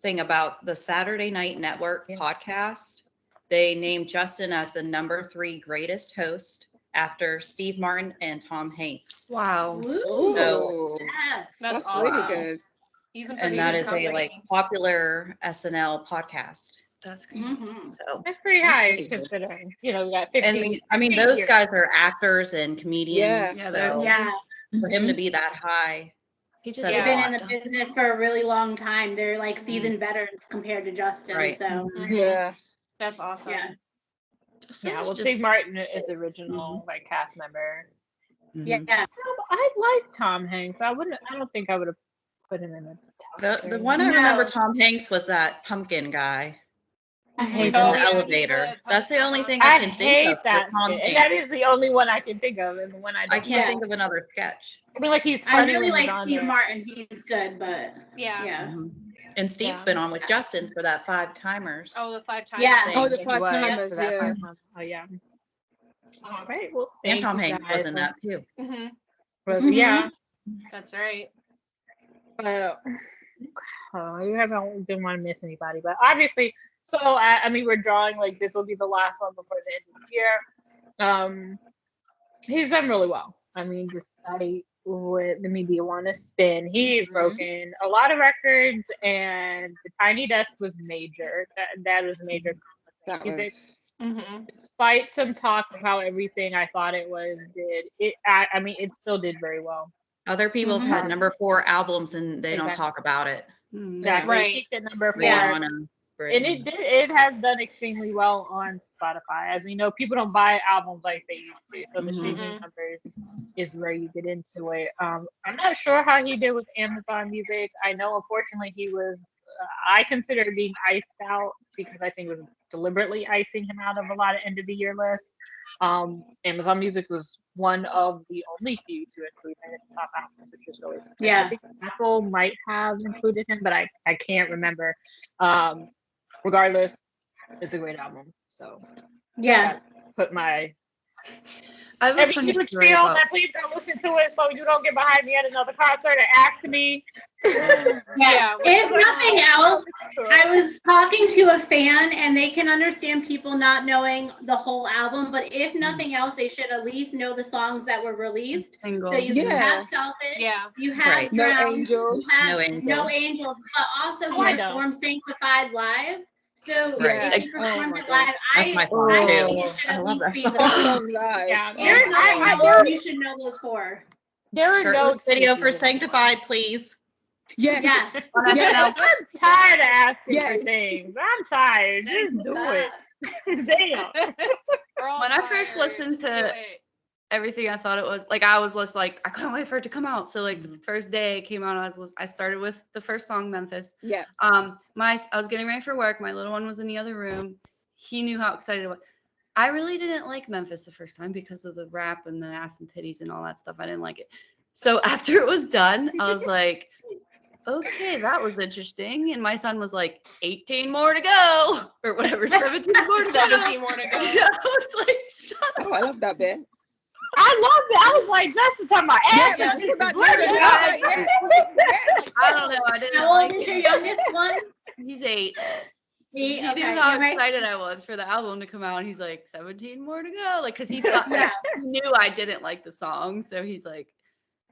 thing about the Saturday Night Network podcast. They named Justin as the number 3 greatest host after Steve Martin and Tom Hanks. Wow. So that's awesome. Really good. And that is a like popular SNL podcast. That's great. So that's pretty high considering, we got 50. And those guys are actors and comedians. Yeah. So for him to be that high, he's just been in the business for a really long time. They're like seasoned veterans compared to Justin. Right. So yeah, that's awesome. Yeah, well, Steve Martin is the original like cast member. Yeah, I like Tom Hanks. I don't think I would have put him in the one I remember Tom Hanks was that pumpkin guy. I hate in the elevator. That's the only thing I can think of. That Tom and that is the only one I can think of, and the one I can't think of another sketch. I mean, like he's. I really like Steve Martin. He's good, but yeah. And Steve's been on with Justin for that 5 timers. Oh, the 5 timers. Yeah. Oh, the 5 timers. Yeah. Oh yeah. All right. Well, and Tom Hanks was in that too. Yeah. That's right. You didn't want to miss anybody, but obviously. So I mean, we're drawing like this will be the last one before the end of the year. He's done really well. I mean, despite what the media want to spin, he's broken a lot of records, and the Tiny Desk was major. That was major. That music. was. Despite some talk of how Everything I Thought It Was did, I mean, it still did very well. Other people have had number 4 albums and they don't talk about it. Exactly. Right. It peaked at number 4. And it has done extremely well on Spotify. As we know, people don't buy albums like they used to. So the streaming numbers is where you get into it. I'm not sure how he did with Amazon Music. I know, unfortunately, he was I consider it being iced out because I think it was deliberately icing him out of a lot of end of the year lists. Amazon Music was one of the only few to include him in the top albums, which is always good. Yeah. I think Apple might have included him, but I can't remember. Regardless, it's a great album. So Yeah. put my I have a every funny huge story spiel about- that please don't listen to it so you don't get behind me at another concert and ask me. Yeah. If nothing else, I was talking to a fan and they can understand people not knowing the whole album, but if nothing else, they should at least know the songs that were released. So Singles. you have Selfish, Yeah. you have Right. No Drown, Angels. you have No No Angels. Angels, but also Oh, I he know. performed Sanctified live. So Right. if he Oh performed my it God. live, That's my I song think too. it should I at love least that be song. the That song. song live. Yeah, Oh If my nothing God. else, you should know those four. There are no Shirtless video for excuses. Sanctified, please. Yes. Yes. Yes. I'm tired of asking Yes. for things. I'm tired. Just do it. Damn. We're all When I first tired, listened just do to- it. Everything I thought it was like I was just like I couldn't wait for it to come out. So like the Mhm. first day it came out, I started with the first song, Memphis. Yeah. I was getting ready for work. My little one was in the other room. He knew how excited I was. I really didn't like Memphis the first time because of the rap and the ass and titties and all that stuff. I didn't like it. So after it was done, I was like, okay, that was interesting. And my son was like, 18 more to go, or whatever, 17 more to go. 17 more to go. Yeah, I was like, shut up. Oh, I love that bit. I loved it. I was like, Justin talking about Yeah, ass. but talk about Look yeah, at yeah, that. I don't know. I didn't How old like is your it. youngest one? He's 8. He, He knew how excited I was for the album to come out. He's like, 17 more to go. Like, because he thought Yeah. he knew I didn't like the song. So he's like,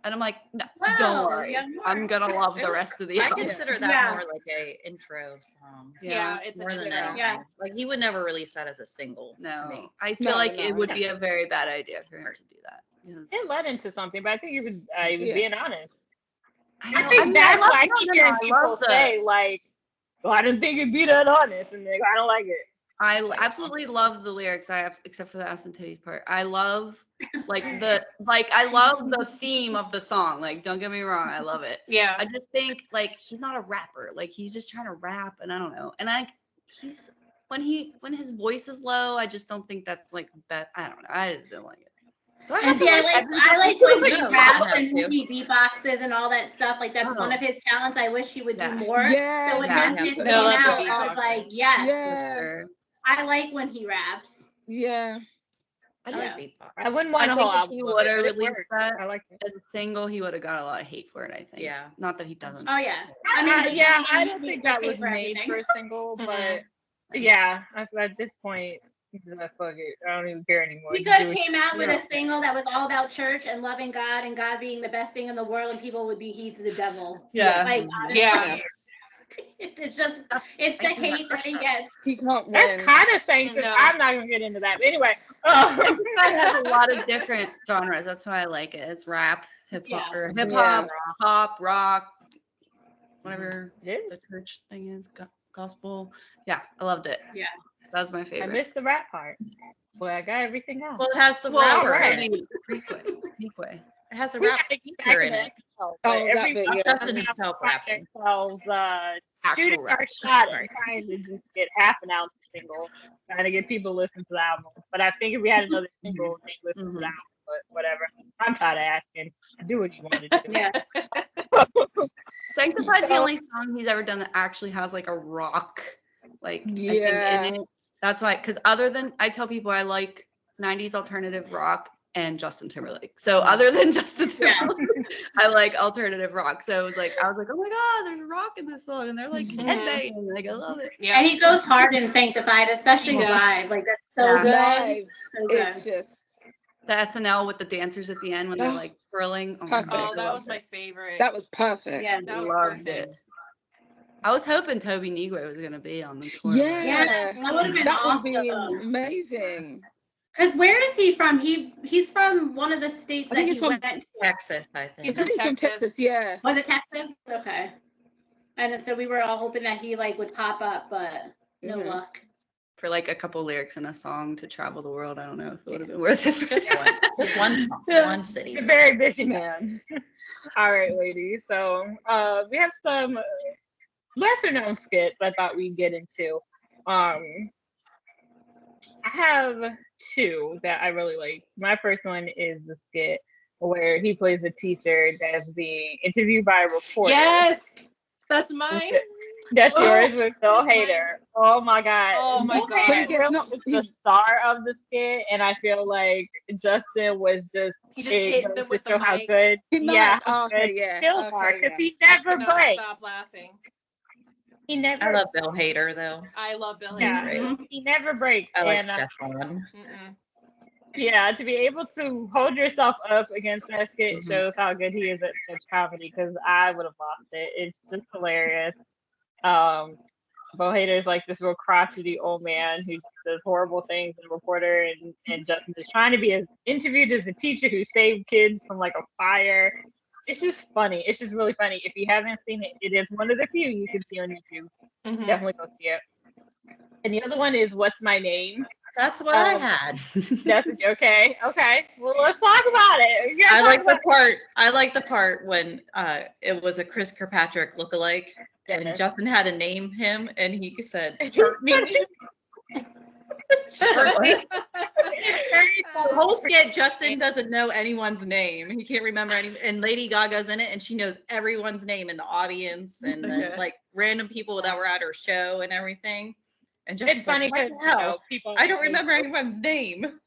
and I'm like, no, don't Wow, worry. young I'm Mark. gonna love the rest of the I album. consider that Yeah. more like a intro song. Yeah, it's More an than intro. anything. Yeah. Like he would never release that as a single to No, me. I feel No, like no. it would be a very bad idea for him to do that. Because It led into something, but I think he was Yeah. being honest. I I know- think mean, that's love- why I no, keep no, hearing I people love the- say, like, well, I didn't think it'd be that honest. And like, I don't like it. I absolutely love the lyrics. Except for the ass and titties part. I love I love the theme of the song. Like, don't get me wrong, I love it. Yeah. I just think like he's not a rapper. Like he's just trying to rap, and I don't know. And he's when his voice is low, I just don't think that's like that. I don't know. I just don't like it. Do I have And to see, I like like every when he No, you don't raps have and to. when he beatboxes and all that stuff. Like that's one Oh. of his talents. I wish he would Yeah. do more. Yeah. So when Yeah, him I just have came to. No, that's out, the I was beatboxing. like, yes, Yeah. Sure. I like when he raps. Yeah. I I just like beatbox. I wouldn't want I a think whole if album. he of it, would have but it released worked. that I like it. as a single, he would have got a lot of hate for it. I think. Yeah. Not that he doesn't. Oh yeah. Yeah, I he- don't he think gets that hate was for made everything. for a single, but Mhm. yeah, at this point, he's like, fuck it. I don't even care anymore. He Just could do have it. came out with Yeah. a single that was all about church and loving God and God being the best thing in the world, and people would be he's the devil. Yeah. Like Mhm. honestly, Yeah. it's just it's the I see that hate for that he sure. gets. He can't That's win. kind of sanctified. No. I'm not gonna get into that. But anyway, Sanctified has a lot of different genres. That's why I like it. It's rap, hip hop, Yeah. or hip Yeah. hop, pop, rock, whatever it is. the church thing is, gospel. Yeah, I loved it. Yeah. That was my I favorite. missed the rap part. Boy, I got everything else. Well, it has the Well, rapper right. in it. Freeway. It has the We rap gotta get back feature to in that it. episode, Oh, but that every bit, week yeah. Justin we himself find rapping. ourselves Actual shooting rap. our shot Right. and trying to just get half an ounce of single, trying to get people to listen to the album. But I think if we had another single, they listen to the Mhm. album. But whatever. I'm tired of asking. Do what you want to do. Yeah. Sanctified's the only song he's ever done that actually has like a rock, like Yeah. I think in it. That's why, because other than I tell people I like 90s alternative rock and Justin Timberlake. So other than Justin Yeah. Timberlake, I like alternative rock. So it was like I was like, oh my god, there's rock in this song, and they're like Mhm. headbanging. Like I love it. Yeah. And he goes hard in Sanctified, especially He does. live. Like that's so Yeah. good. Live. So good. It's just The SNL with the dancers at the end when they're Oh. like twirling. Oh, my Perfect. God, Oh, I that loved was my it. favorite. that was perfect. Yeah. That was Loved perfect. it. I was hoping Toby Negro was gonna be on the tour. Yeah. Yes, that would have been That would be awesome. amazing. Because where is he from? He's from one of the states I that think he he's from- went to. Texas, I I think. think he's from Texas, yeah. Was it Texas? Okay. And so we were all hoping that he like would pop up, but no Mhm. luck. For like a couple lyrics in a song to travel the world. I don't know if it would have been worth it. For Just him. one. Just one song. Yeah. One city. He's a very busy man. All right, ladies. So we have some lesser known skits I thought we'd get into. I have two that I really like. My first one is the skit where he plays a teacher that's being interviewed by a reporter. Yes, that's mine. That's yours with Bill That's mine. Hader. Oh my God. Oh my Bill God. When he Hader gets really knocked, is the star of the skit, and I feel like Justin was just He just hit goes them to with the show how mic. good, Nice. how Oh, okay, good yeah. skills are, Okay, because yeah. he I never could not breaks. stop laughing. He I never, love Bill Hader though. I love Bill yeah, Hader. he never breaks. I like And Stefan. yeah, to be able to hold yourself up against that skit Mhm. shows how good he is at sketch comedy. Because I would have lost it. It's just hilarious. Bill Hader's like this real crotchety old man who does horrible things as a reporter, and Justin is trying to be interviewed as a teacher who saved kids from like a fire. It's just funny. It's just really funny. If you haven't seen it, it is one of the few you can see on YouTube. Definitely go see it. And the other one is What's My Name? That's what I had. That's okay. Okay. Well, let's talk about it. We gotta I talk like the about part. I like the part when it was a Chris Kirkpatrick lookalike, and Yes. Justin had to name him, and he said, "Hurt me." It's very The whole skit, Justin doesn't know anyone's name. He can't remember any. And Lady Gaga's in it, and she knows everyone's name in the audience, and then like random people that were at her show and everything. And Justin's It's funny like, because "What the hell? people I don't remember anyone's name."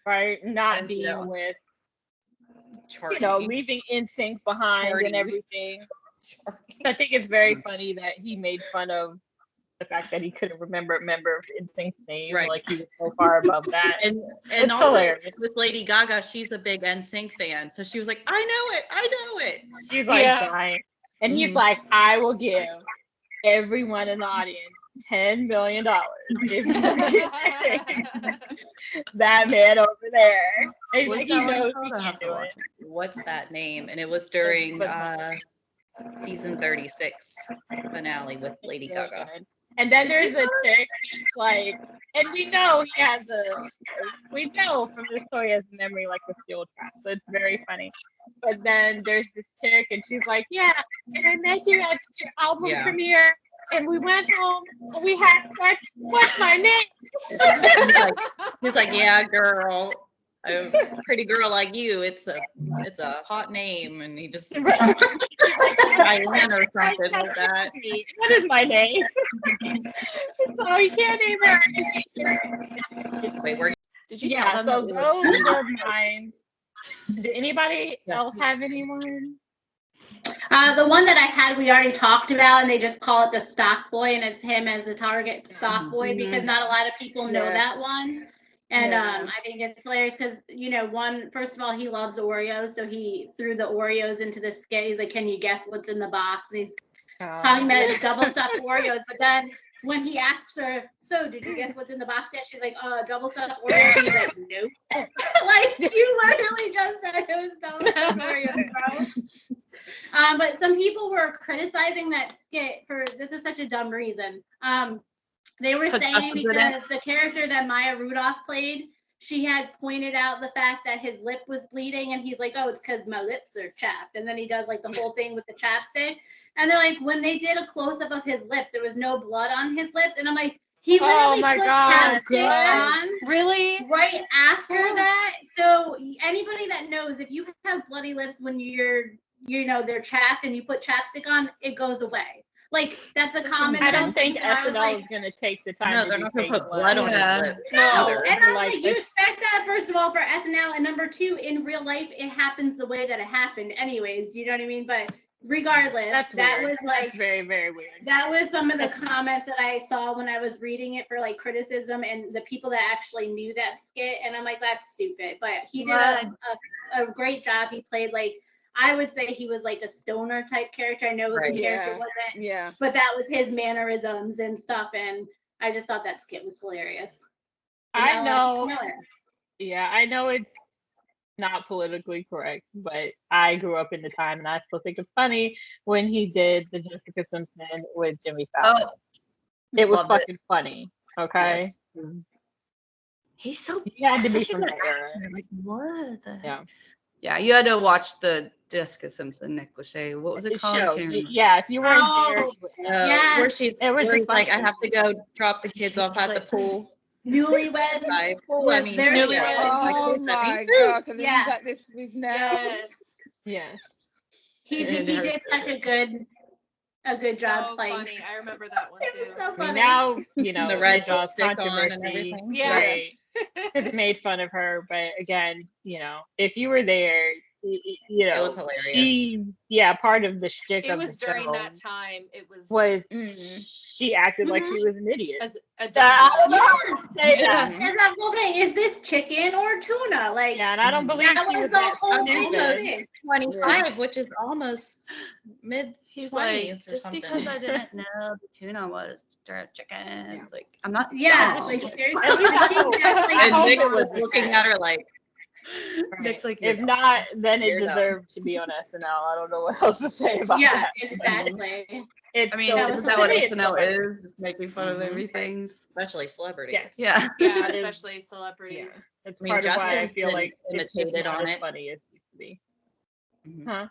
right not And, being with Charlie. leaving NSYNC behind Charlie. and everything. I think it's very funny that he made fun of the fact that he couldn't remember a member of NSYNC's name, Right. like he was so far above that. And It's also hilarious. with Lady Gaga, she's a big NSYNC fan, so she was like, "I know it." She's like dying, and he's Mhm. like, "I will give everyone in the audience $10 million if you can that man over there." And What's like, he that one knows called? he I'll have can't to do watch it. it. What's that name? And it was during But season 36 finale with Lady really Gaga. good. And then there's a chick who's like, and we know we know from the story he has a memory like a steel trap, so it's very funny. But then there's this chick, and she's like, "Yeah, and I met you at your album premiere, and we went home, and we had sex. What's my name?" He's like, "Yeah, girl, a pretty girl like you, it's a hot name," and he just Diane or something like that. What is my name? So he can't name her. Wait, where? Did you Yeah, tell so them those are mine. Did anybody else have anyone? The one that I had, we already talked about, and they just call it the stock boy, and it's him as the target stock boy because not a lot of people know that one. And I think it's hilarious because, first of all, he loves Oreos, so he threw the Oreos into the skit. He's like, "Can you guess what's in the box?" And he's talking about his double stuffed Oreos, but then when he asks her, "So did you guess what's in the box yet?" She's like, "Double stuffed Oreos." He's like, "Nope." Like, you literally just said it was double stuffed Oreos, bro. But some people were criticizing that skit for this is such a dumb reason. They were saying because the character that Maya Rudolph played, she had pointed out the fact that his lip was bleeding, and he's like, "Oh, it's because my lips are chapped." And then he does like the whole thing with the chapstick. And they're like, when they did a close up of his lips, there was no blood on his lips. And I'm like, he literally put chapstick on really right after that. So anybody that knows, if you have bloody lips when they're chapped and you put chapstick on, it goes away. Like, that's a common. I don't think SNL like, is going to take the time. No, they're not going to put blood on his lips. No, and I was like, you expect that, first of all, for SNL, and number two, in real life, it happens the way that it happened anyways, you know what I mean? But regardless, that was like, that's very, very weird. That was some of the comments that I saw when I was reading it for like criticism and the people that actually knew that skit, and I'm like, that's stupid. But he did a great job. He played like, I would say he was like a stoner type character. I know the character wasn't, but that was his mannerisms and stuff, and I just thought that skit was hilarious. I know it's not politically correct, but I grew up in the time, and I still think it's funny when he did the Jessica Simpson with Jimmy Fallon. It was fucking funny. Okay. He's so. He had to be from that era. Like, what? Yeah, you had to watch the Jessica Simpson, Nick Lachey. What was it called? Show. Can't remember. Yeah, if you weren't there, Oh, yeah. Where Yes. she's It was where just he's like, I funny. have to go drop the kids off at the pool. Newlyweds. By pool, I Was mean their pool. show. Oh my gosh! And then Yeah. he's like this with now. Yes. Yes. He did such a good job So playing. funny. I remember that one It was too. so I mean, funny. now, you know, The red it draws lipstick on and controversy. everything. Yeah. Right. Because it made fun of her. But again, you know, if you were there, you know, was hilarious. part of the shtick It of was the during show that time. It was she acted like she was an idiot. as a I don't know dumb how to say that. Is that okay? Is this chicken or tuna? Like, Yeah, and I don't believe that she was was the that whole stupid. thing. 25, which is almost mid He's like, 20s or just something. because I didn't know the tuna was chicken. It's like, I'm not Yeah, dumb. like seriously, At least she definitely And hope Nick it was was a looking shit. at her like, Nick's like, if yeah. not, then it Weirdo. deserved to be on SNL. I don't know what else to say about Yeah, that. exactly. It's I mean, so, isn't that what to me, it's so SNL funny. is? Just making fun of Mhm. everything. especially celebrities. Yes. Yeah. Yeah, That is- especially celebrities. Yeah. It's I mean, part of why I Justin's feel been like it's just imitated not on as it. funny as it used to be. Mhm. Huh?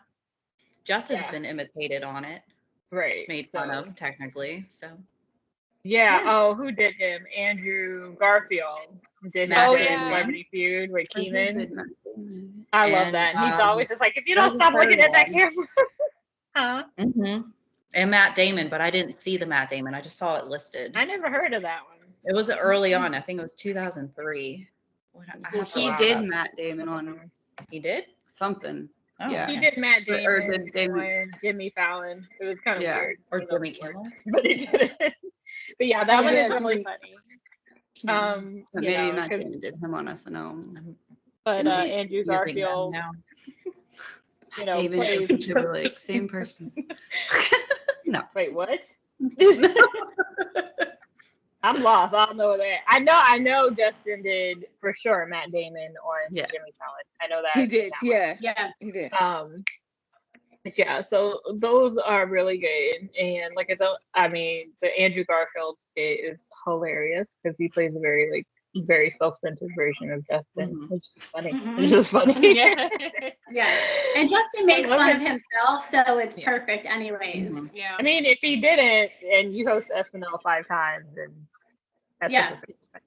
Justin's Yeah. been imitated on it, Right. made fun so- of technically. So Yeah. Yeah. Oh, who did him? Andrew Garfield did his Matt Oh, thing in yeah. Celebrity Feud with Keenan. Keenan. I love And, that. And he's um, always just like, if you there's don't a stop looking third at that one. camera. Huh? and Matt Damon, but I didn't see the Matt Damon. I just saw it listed. I never heard of that one. It was early on. I think it was 2003. I have to He look did up. Matt Damon on He did. something. Oh, Yeah. He okay. did Matt Or- or Damon did Damon- and Jimmy Fallon. It was kind of Yeah. weird. Or I don't know Jimmy if it worked, Kimmel. but he did it. But yeah, that Oh, one yeah, is really Jimmy- funny. But You maybe know, Matt 'cause- Damon did him on SNL. but Didn't he Andrew using them Garfield, now? you know, David plays. Justin Timberlake, same person. No. Wait, what? I'm lost. I don't know that. I know Justin did for sure Matt Damon on Yeah. Jimmy Fallon. I know that. He did, yeah, Yeah. he did. But yeah, so those are really good. And like I mean, the Andrew Garfield skit is hilarious because he plays a very self-centered version of Justin, Mhm. which is funny. Mhm. It's just funny. Yeah. Yeah. And Justin makes love fun it. of himself, so it's Yeah. perfect anyways. Mhm. Yeah. I mean, if he didn't, and you host SNL 5 times, then that's Yeah.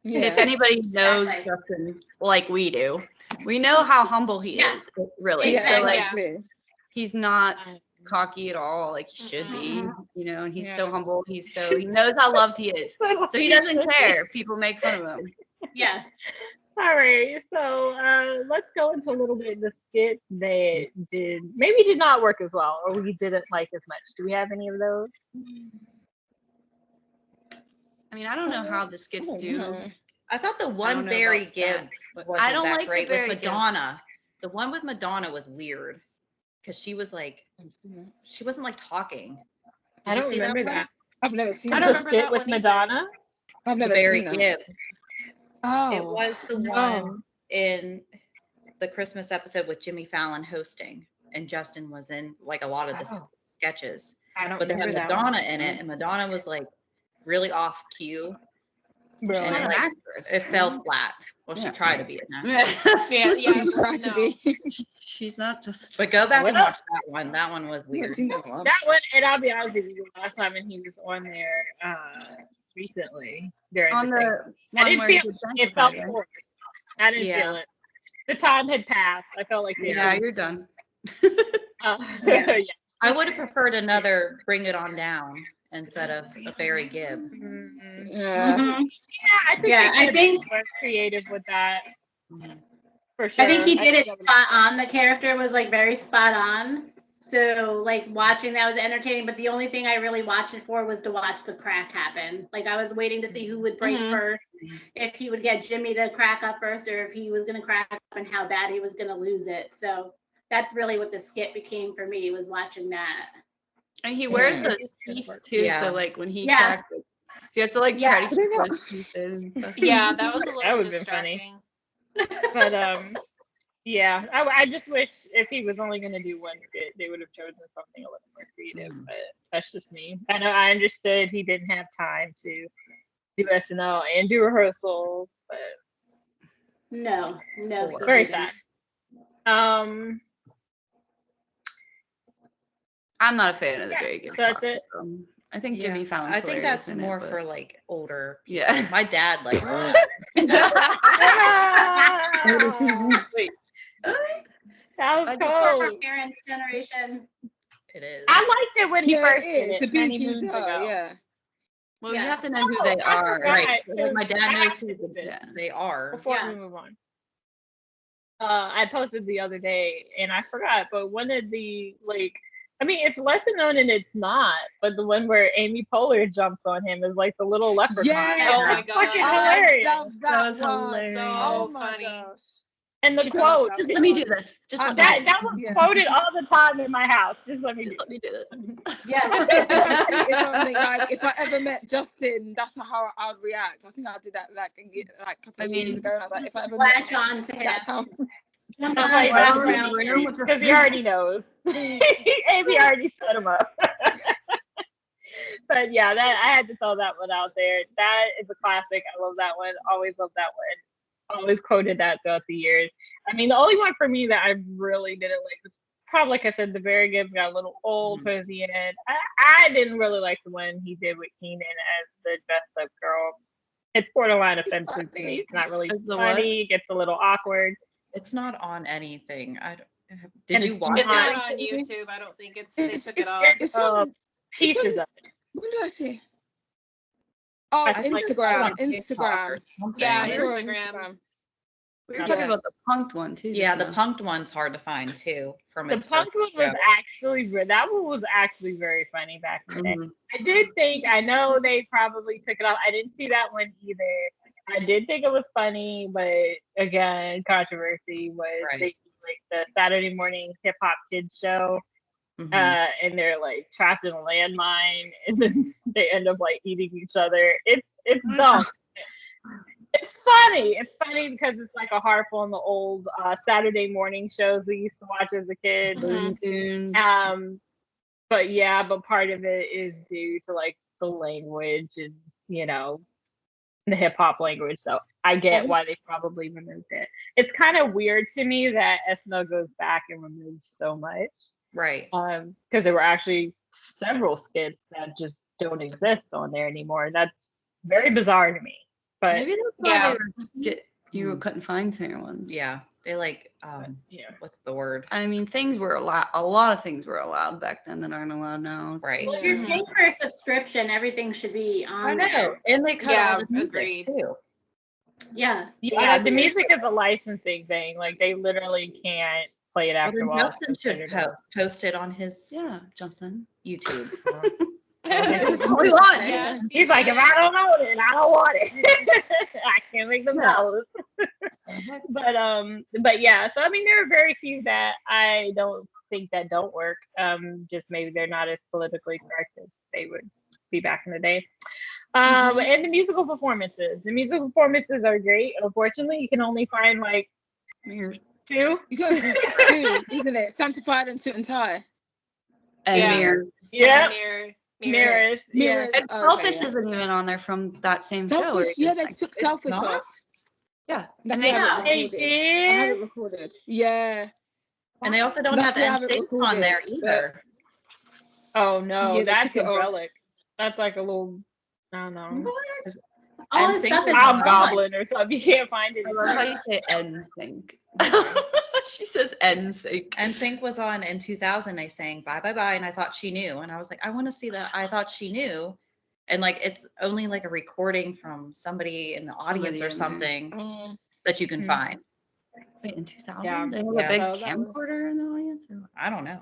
And if Yeah. anybody knows Exactly. Justin like we do, we know how humble he Yeah. is. Really. Yeah, Exactly. So like exactly. he's not cocky at all, like he should be, Mhm. you know, and he's so Yeah. humble. He knows how loved he is. So he doesn't care if people make fun of him. Yeah. All right, so let's go into a little bit of the skit that did not work as well, or we didn't like as much. Do we have any of those? I mean, I don't know how the skits do. Yeah. I thought the I don't one know Barry about Gibb stats, but wasn't I don't that like the great Barry with Gibbs. Madonna. The one with Madonna was weird because she was like, she wasn't like talking. Did I you don't see remember one? that. I've never seen I The don't that. remember skit that with one either. Madonna. I've The never Barry seen that. Gibb. Oh, It was the one in the Christmas episode with Jimmy Fallon hosting, and Justin was in like a lot of the Oh. sketches. I don't But they had remember that one. Madonna in it, and Madonna was like really off cue. Really? She's And not it, an like, actress. it fell flat. Well, she Yeah. tried to be an actress. Yeah, yeah. She's trying to no. be. She's not just. But go back and Well- watch that one. That one was I've never weird. seen that one. That one, and I'll be honest with you, the last time when he was on there recently during On the thing, the I one didn't where feel he it felt right? forced. I didn't Yeah. feel it. The time had passed. I felt like Yeah, you're done. yeah. I would have preferred another Bring It On Down instead of a Barry Gibb. Mm, Yeah. Mhm. yeah, I think Yeah, they I could've been think- more creative with that Mhm. for sure. I think he did it that was- spot on. The character was like very spot on. So like watching that was entertaining, but the only thing I really watched it for was to watch the crack happen. Like I was waiting to see who would break Mhm. first, if he would get Jimmy to crack up first, or if he was gonna crack up and how bad he was gonna lose it. So that's really what the skit became for me, was watching that. And he wears Yeah. the teeth too, Yeah. so like when he Yeah. cracks it, he has to like try Yeah. to keep those teeth in and stuff. Yeah, that was a That little would've been funny. distracting. But yeah, I just wish if he was only going to do one skit, they would have chosen something a little more creative. Mhm. But that's just me. I know I understood he didn't have time to do SNL and do rehearsals, but No, he very didn't. sad. Um, I'm not a fan of the Yeah, Jerry Gibbs so that's Talk it. Show. I think Jimmy Fallon's I think hilarious that's in it, more but- for like older. Yeah. Like, my dad likes that. Wait. that was I just For cold. our parents' generation. It is. I liked it when he Yeah, first it did is. it The many Bee Gees moons are, ago. yeah. Well, Yeah. you have to know who Oh, they I are. forgot. Right. Like, my I dad knows have who to do this. Yeah. they are. Before Yeah. we move on. I posted the other day and I forgot, but one of the I mean, it's lesser known and it's not, but the one where Amy Poehler jumps on him is like the little leprechaun. Yeah. Oh my It's fucking God. I hilarious. love That that was one. hilarious. Oh So my funny. gosh. And the She's like, quote. just let me do this. Just let me do That was Yeah. quoted all the time in my house. Just let me Just do let me do this. Yes. I tweeted something like, if I ever met Justin, that's how I'd react. I think I did that like a couple of years ago. And I was like, if I ever met Latch on to him. that's how. Jump That's on why wrap he's around. because he already knows. Amy already set him up. But yeah, that I had to throw that one out there. That is a classic. I love that one. Always love that one. Always quoted that throughout the years. I mean, the only one for me that I really didn't like was probably, like I said, the very good got a little old towards the end. I didn't really like the one he did with Keenan as the dressed up girl. It's borderline offensive to me. It's not really As the what? funny. It gets a little awkward. It's not on anything. I don't, And did you it's watch It's it? not on YouTube. I don't think they took it off. It's on, Pieces of it. when did I see? Oh, I think it's Instagram. on TikTok or Instagram. something. Yeah, I saw it on Instagram. We were Yeah. talking about the punked one too. Yeah, just the now. punked one's hard to find too. From The his punk one first was show. actually that one was actually very funny back in the day. Mhm. I did think I know they probably took it off. I didn't see that one either. I did think it was funny, but again, controversy was Right. they do, like the Saturday morning hip hop kids show, Mhm. and they're like trapped in a landmine, and then they end up like eating each other. It's dumb. It's funny. It's funny because it's like a harp on the old Saturday morning shows we used to watch as a kid. Looney Tunes. But yeah, but part of it is due to like the language and the hip hop language. So I get why they probably removed it. It's kind of weird to me that SNL goes back and removes so much. Right. Because there were actually several skits that just don't exist on there anymore. That's very bizarre to me. But Maybe that's why Yeah. they were you couldn't find certain ones. Yeah. They like yeah. what's the word? I mean, things were a lot of things were allowed back then that aren't allowed now. It's- Right. Well, if you're paying for a subscription, everything should be on I know. there. And they cut Yeah, all the music agreed. too. Yeah. Yeah, the music is a licensing thing. Like they literally can't play it Well, after a then while. Justin should post it on his Yeah, Justin. YouTube. We want. Yeah. He's like, if I don't own it, I don't want it. I can't make them dollars. But yeah, so I mean, there are very few that I don't think that don't work. Just maybe they're not as politically correct as they would be back in the day. And the musical performances. The musical performances are great. Unfortunately, you can only find like Mirrors. 2. You got two, isn't it? Sanctified and Suit and Tie. And Yeah. mirrors. Yeah, Mirrors. Yeah. Mirrors. And Oh, Selfish okay, isn't even on there from that same show. where Selfish, he yeah, did they like- took It's Selfish not? off. Yeah. Luckily And I have it They recorded. I have it did. recorded. Yeah. And they also don't have Luckily, I have it NSYNC on there recorded, either. Oh no, Yeah, they that's took it a off. relic. That's like a little, I don't know, All this NSYNC stuff is was gone. hobgoblin or something. You can't find it. I love how you say NSYNC. She says NSYNC. NSYNC was on in 2000. They sang "Bye Bye Bye," and I thought she knew, and I was like, I want to see that. I thought she knew, and like it's only like a recording from somebody in the audience Somebody or in there. something that you can Mhm. find. Wait, in 2000? Yeah. They have Yeah. a big Oh, that was- camcorder in the audience? Or I don't know.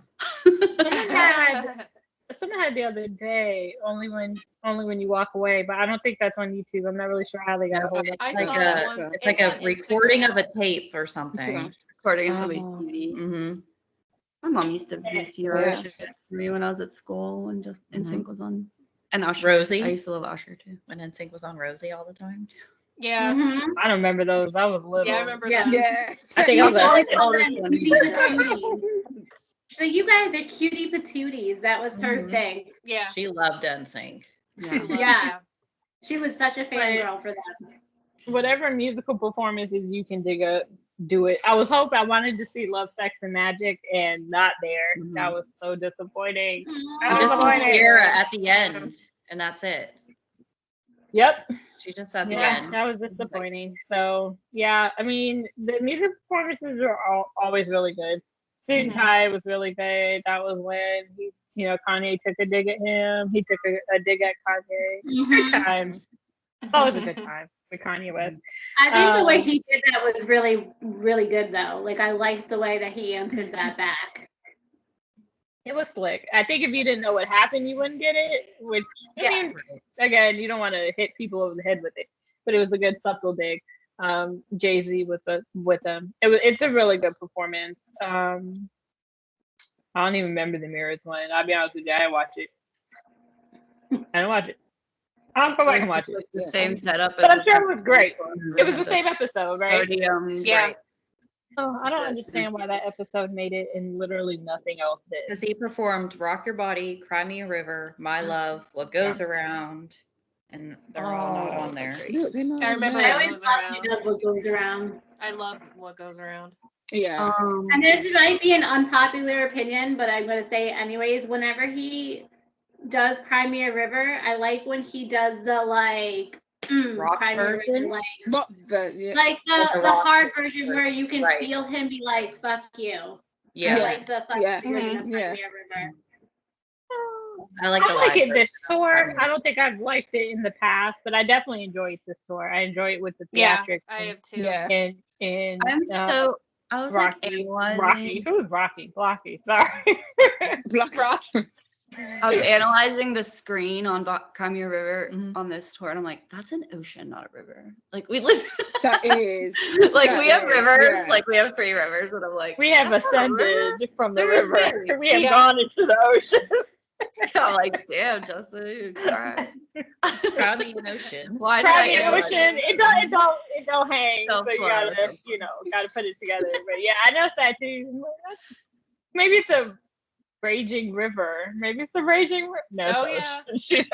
Someone had the other day. Only when you walk away, but I don't think that's on YouTube. I'm not really sure how they got a hold of it. I It's like saw that a one. it's like a on recording of Instagram. a tape or something. Instagram. recording on somebody's Oh. TV. Mm-hmm. My mom used to VCR Yeah. shit for me when I was at school when just NSYNC was on. And Usher. Rosie. I used to love Usher too. When NSYNC was on Rosie all the time. Yeah. Mhm. I don't remember those. I was little. Yeah, I remember Yeah. those. Yeah. I think I was Always like, called oldest them one. cutie patooties. So you guys are cutie patooties. That was her Mhm. thing. Yeah. She loved NSYNC. She Yeah. loves- Yeah. She was such a fangirl for them. whatever musical performances you can dig up, do it. I wanted to see Love, Sex, and Magic, and not there. Mhm. That was so disappointing. You just see Disappointing. Sierra at the end, and that's it. Yep. She's just at the Yeah, end. that was disappointing. So yeah, I mean, the music performances are always really good. Suit and Tie was really good. That was when Kanye took a dig at him. He took a dig at Kanye. Good times. Always a good time with Kanye West. I think the way he did that was really, really good, though. Like, I liked the way that he answered that back. It was slick. I think if you didn't know what happened, you wouldn't get it. Which, I mean, again, you don't want to hit people over the head with it, but it was a good subtle dig. Jay-Z with them. It's a really good performance. I don't even remember the Mirrors one. I'll be honest with you, I didn't watch it. I didn't watch it. I'll go back and watch it. The same setup, but I'm sure it was great. It was the same episode, right? Yeah. Right. Oh, I don't understand why that episode made it and literally nothing else did. Because he performed "Rock Your Body," "Cry Me a River," "My Love," "What Goes Around," and they're all not on there. I remember I What always Goes love Around. he does what goes around. I love What Goes Around. Yeah. And this might be an unpopular opinion, but I'm going to say it anyways. Whenever he does Cry Me a River, I like when he does the Rock Cry Me a River, version? like the hard version where you can feel him be like, "Fuck you." Yeah. I like the fuck you version of Cry Yeah. Me a River. I like the I like live it this version. tour. I don't think I've liked it in the past, but I definitely enjoyed this tour. I enjoy it with the Yeah, theatrics. I have too. Yeah. And I was Rocky. like analyzing. Rocky. Who's Rocky? Blocky. Sorry. Black Rock. I was analyzing the screen on Cry Me a River on this tour, and I'm like, that's an ocean, not a river. Like we live. That is. Like that we have is, rivers. yeah. Like we have 3 rivers, and I'm like, We have that's not a river? ascended from the There's river. me. We have Yeah. gone into the ocean. I'm like, damn, Justin, you cry. Proud of you, Ocean. Why did Probably I analyze ocean. it? It don't hang. Don't So you flow, gotta, don't gotta put it together. But yeah, I know that too. Maybe it's a raging river. Maybe it's a raging river. No, Oh, it's yeah. ocean.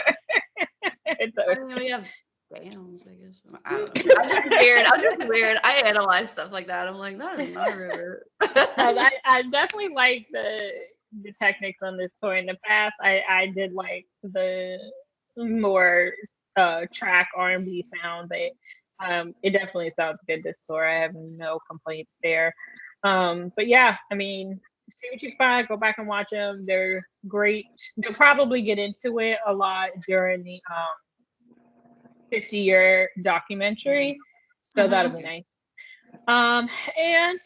It's I ocean. mean, we have dams, I guess. I don't know. I'm just weird. I analyze stuff like that. I'm like, that is not a river. I definitely like the techniques on this tour. In the past, I did like the more track R&B sound. It definitely sounds good this tour. I have no complaints there. But yeah, I mean, see what you find. Go back and watch them. They're great. They'll probably get into it a lot during the 50-year documentary. So that'll be nice. And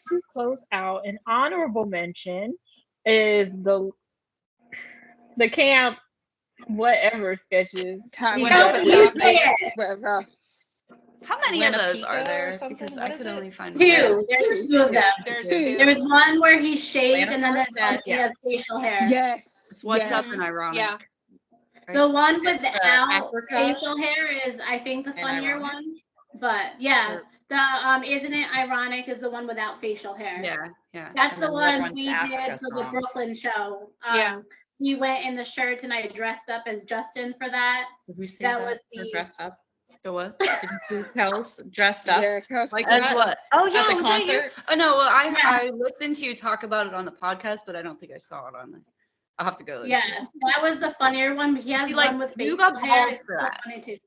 to close out, an honorable mention is the camp whatever sketches. Whatever. How many Lena of those Pico are or there? something? Because What I is could it? only find 2. There's 2 of them. There's Two. 2. There's one where he's shaved, Lana and then there's Force, one he yeah. has facial hair. Yes. It's what's yeah. up and ironic. Yeah. The one without Africa facial hair is, I think, the and funnier ironic. one. But yeah, the Isn't It Ironic is the one without facial hair. Yeah. That's And the then the other one one's we the did Africa for the song. Brooklyn show. Yeah. We went in the shirts and I dressed up as Justin for that. Did we see That that? was Or the- dressed up? The what? Did you see Kels dressed up? Yeah, Like As that? what? Oh At yeah, the was that you? concert? Oh no, well Yeah. I listened to you talk about it on the podcast, but I don't think I saw it on the. I'll have to go. Yeah, that was the funnier one. He has See, one like, with you facial got hair. balls It's for so that. funny too.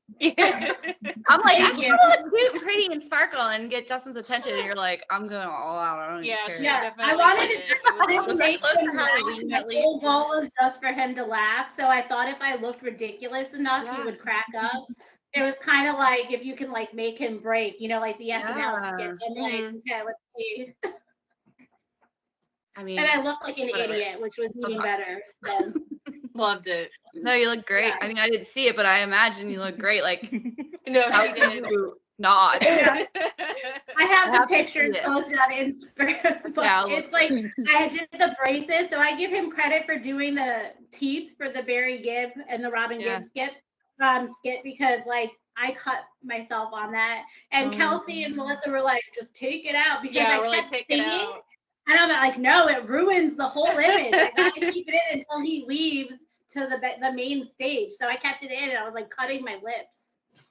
I'm like, I Thank just you. want to look cute and pretty and sparkle and get Justin's attention, and you're like, I'm going all out. I don't even Yeah, care. she Yeah, definitely I wanted did. to, It was Was that make close him to laugh. Halloween, My at whole least? goal was just for him to laugh. So I thought if I looked ridiculous enough, he Yeah. would crack up. It was kind of like if you can like make him break, like the SNL skits. I'm like, okay, let's see. I mean, And I looked like an whatever. idiot, which was even hot. better. So. Loved it. no, you look great. Yeah. I mean, I didn't see it, but I imagine you look great. Like, No, how she could did. you not? Yeah. I have the have to see pictures it. posted on Instagram, but Yeah, I'll look it's like I did the braces, so I give him credit for doing the teeth for the Barry Gibb and the Robin Yeah. Gibb skit because like I cut myself on that, and Kelsey and Melissa were like, "Just take it out," because Yeah, I we're like, kept take it singing, out. and I'm like, "No, it ruins the whole image. I gotta keep it in until he leaves to the main stage." So I kept it in, and I was like cutting my lips.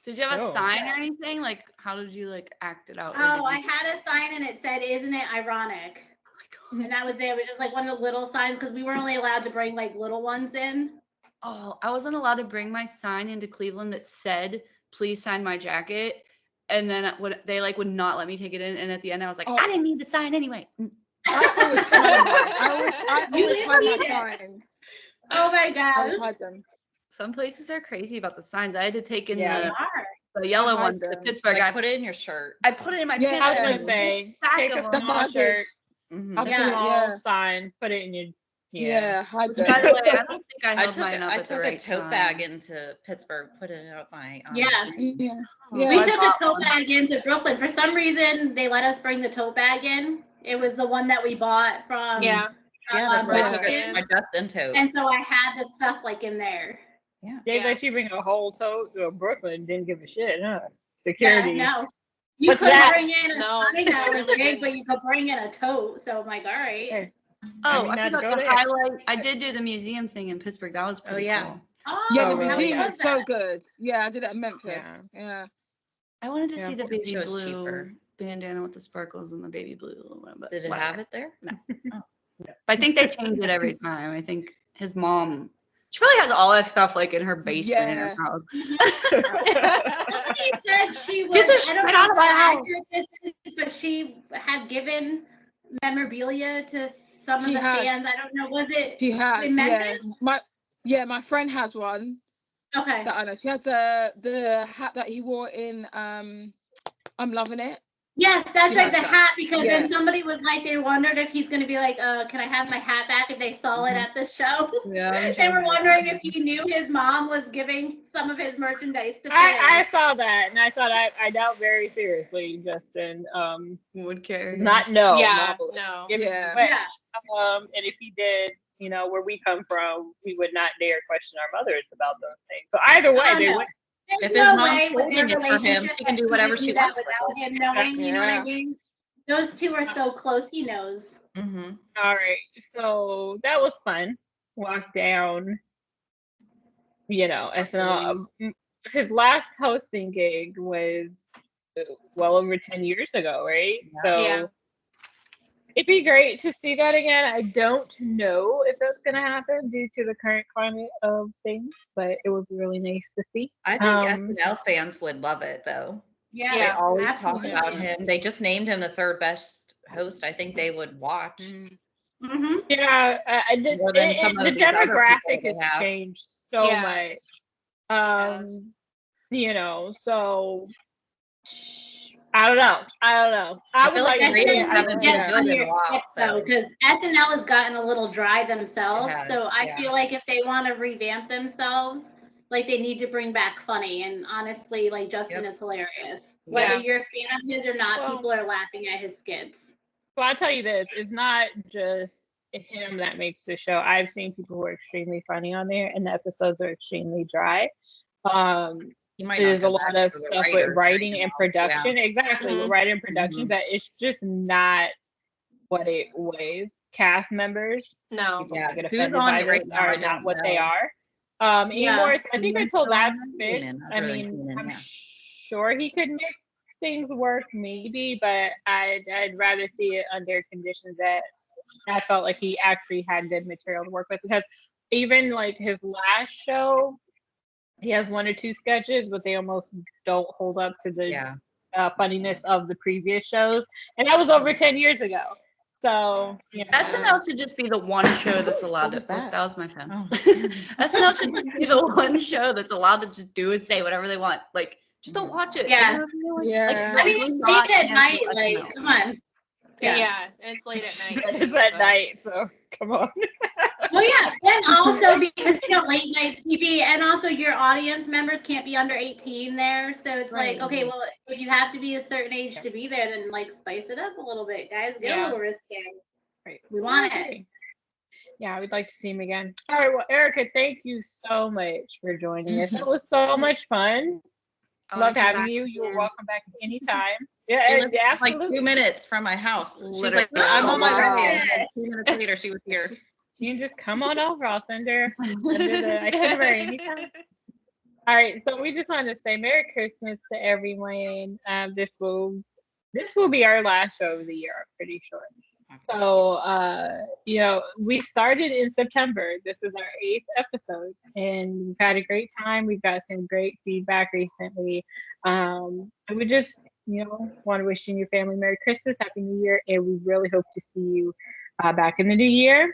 Did you have a Oh. sign or anything? Like, how did you like act it out? Or Oh, did I you- had a sign and it said, "Isn't it ironic?" And that was it. It was just like one of the little signs because we were only allowed to bring like little ones in. Oh, I wasn't allowed to bring my sign into Cleveland that said, "Please sign my jacket." And then they like would not let me take it in. And at the end, I was like, Oh. I didn't need the sign anyway. I always find mine. I You always find my need it. signs. Oh my I gosh. always hide them. Some places are crazy about the signs. I had to take in Yeah. They the are. yellow hide ones to them. Pittsburgh. Like I put it in your shirt. I put it in my Yeah. pants. I was Yeah. gonna say, Stack take of a them. That's what I small did. shirt, Mhm. I a did Yeah. it, small yeah. sign, put it in your Yeah, hide Which, them. by the way, I don't think I I held took mine up I at the took right a tote time. bag into Pittsburgh, put it out my Yeah. jeans. Yeah. Oh, Yeah. We I took a bought tote one. bag into Brooklyn. For some reason, they let us bring the tote bag in. It was the one that we bought from Yeah. Yeah, that's what I took Boston. it, my Justin tote. And so I had the stuff like in there. They Yeah. let you bring a whole tote to Brooklyn. Didn't give a shit, huh? Yeah, Security. no. You What's could that? bring in a No, sign that I was really big, but didn't. you could bring in a tote. So I'm like, all right. Hey, Oh, mean, I not to forgot go to there. highlight. I did do the museum thing in Pittsburgh. That was pretty yeah. cool. Oh, Yeah, the Oh, really? museum how was so good. Yeah, I did it in Memphis. Yeah. Yeah. I wanted to Yeah. see the baby Sure, it's blue cheaper. bandana with the sparkles and the baby blue one, but Did it whatever. have it there? But I think they change it every time. I think his mom, she probably has all that stuff like in her basement in her Yeah. house. Somebody said she was, Get this I don't shit know out of my how house. accurate this is, but she had given memorabilia to some She of the has. fans. I don't know. Was it She has. in Yeah. Memphis? My friend has one Okay. that I know. She has the hat that he wore in I'm Loving It. Yes, that's She right, has the that. hat, because Yeah. then somebody was like, they wondered if he's going to be like, can I have my hat back if they saw it at the show? Yeah. They were wondering if he knew his mom was giving some of his merchandise to I fans. saw that, and I thought I doubt very seriously, Justin. Would carry. It's not no. Yeah, no. no. Give it Yeah. away. Yeah. And if he did, where we come from, we would not dare question our mothers about those things. So either way, Oh, they no. would. There's If his no mom's way with their holding it for him, relationship she can that do whatever would she do that wants with without him knowing, you know what I Yeah. mean? Those two are so close, he knows. Mm-hmm. All right, so that was fun. Walk down, SNL. His last hosting gig was well over 10 years ago, right? Yeah. So Yeah. it'd be great to see that again. I don't know if that's going to happen due to the current climate of things, but it would be really nice to see. I think SNL fans would love it though. Yeah, They always absolutely. talk about him. They just named him the third best host. I think they would watch. Mm-hmm. Yeah, More than some of the these other people demographic they has have. changed so Yeah. much. has. So I don't know. I would feel like like to the see ratings it. haven't been Yeah. good in a while. So. Because SNL has gotten a little dry themselves. It has, So I yeah. feel like if they want to revamp themselves, like they need to bring back funny. And honestly, like Justin is hilarious. Whether Yeah. you're a fan of his or not, Well- people are laughing at his skits. Well, I'll tell you this: it's not just him that makes the show. I've seen people who are extremely funny on there, and the episodes are extremely dry. You might There's not a go lot back of to the stuff with writers writing right and now. production. Exactly, with Mhm. writing and production, that it's just not what it was. Cast members, No. people Yeah. that get Who's offended on by it right this now? I are don't not what they know. are. Yeah. Anymore, so I think until that's Keenan, fixed, I'd I rather mean, Keenan, I'm yeah. sure he could make things work, maybe, but I'd rather see it under conditions that I felt like he actually had good material to work with, because even like his last show, he has one or two sketches, but they almost don't hold up to the Yeah. funniness of the previous shows, and that was over 10 years ago. So SNL should just be the one show that's allowed What was to. that? That was my phone. Oh. SNL should just be the one show that's allowed to just do and say whatever they want. Like, just don't watch it. Yeah. You know what I mean? Like, Yeah. I mean, we're it's not late at night. cancel Like, SNL. come on. Yeah. It's late at night. it's too, at so. night, so come on. Well, yeah, and also because late night TV, and also your audience members can't be under 18 there, so it's Right. like, okay, well, if you have to be a certain age to be there, then like spice it up a little bit, guys. Get a Yeah. little risque. Right. We want I it. agree. Yeah, we'd like to see him again. All right, well, Erica, thank you so much for joining us. It was so much fun. I wanna Love come having back you. You're again. welcome back anytime. She Yeah, lived like absolutely. 2 minutes from my house. She's Literally. like, I'm on my Oh, way. wow. And then 2 minutes later, she was here. You can just come on over. I'll send her the itinerary anytime. All right, so we just wanted to say Merry Christmas to everyone. This will be our last show of the year, I'm pretty sure. So we started in September. This is our 8th episode, and we've had a great time. We've got some great feedback recently. And we just, want to wish you and your family Merry Christmas, Happy New Year, and we really hope to see you back in the new year.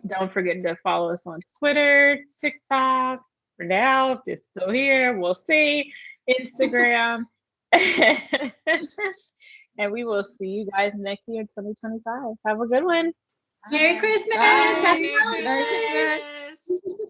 Don't forget to follow us on Twitter, TikTok. For now, if it's still here, we'll see. Instagram. And we will see you guys next year, 2025. Have a good one. Merry Christmas. Bye. Happy Merry holidays. Christmas.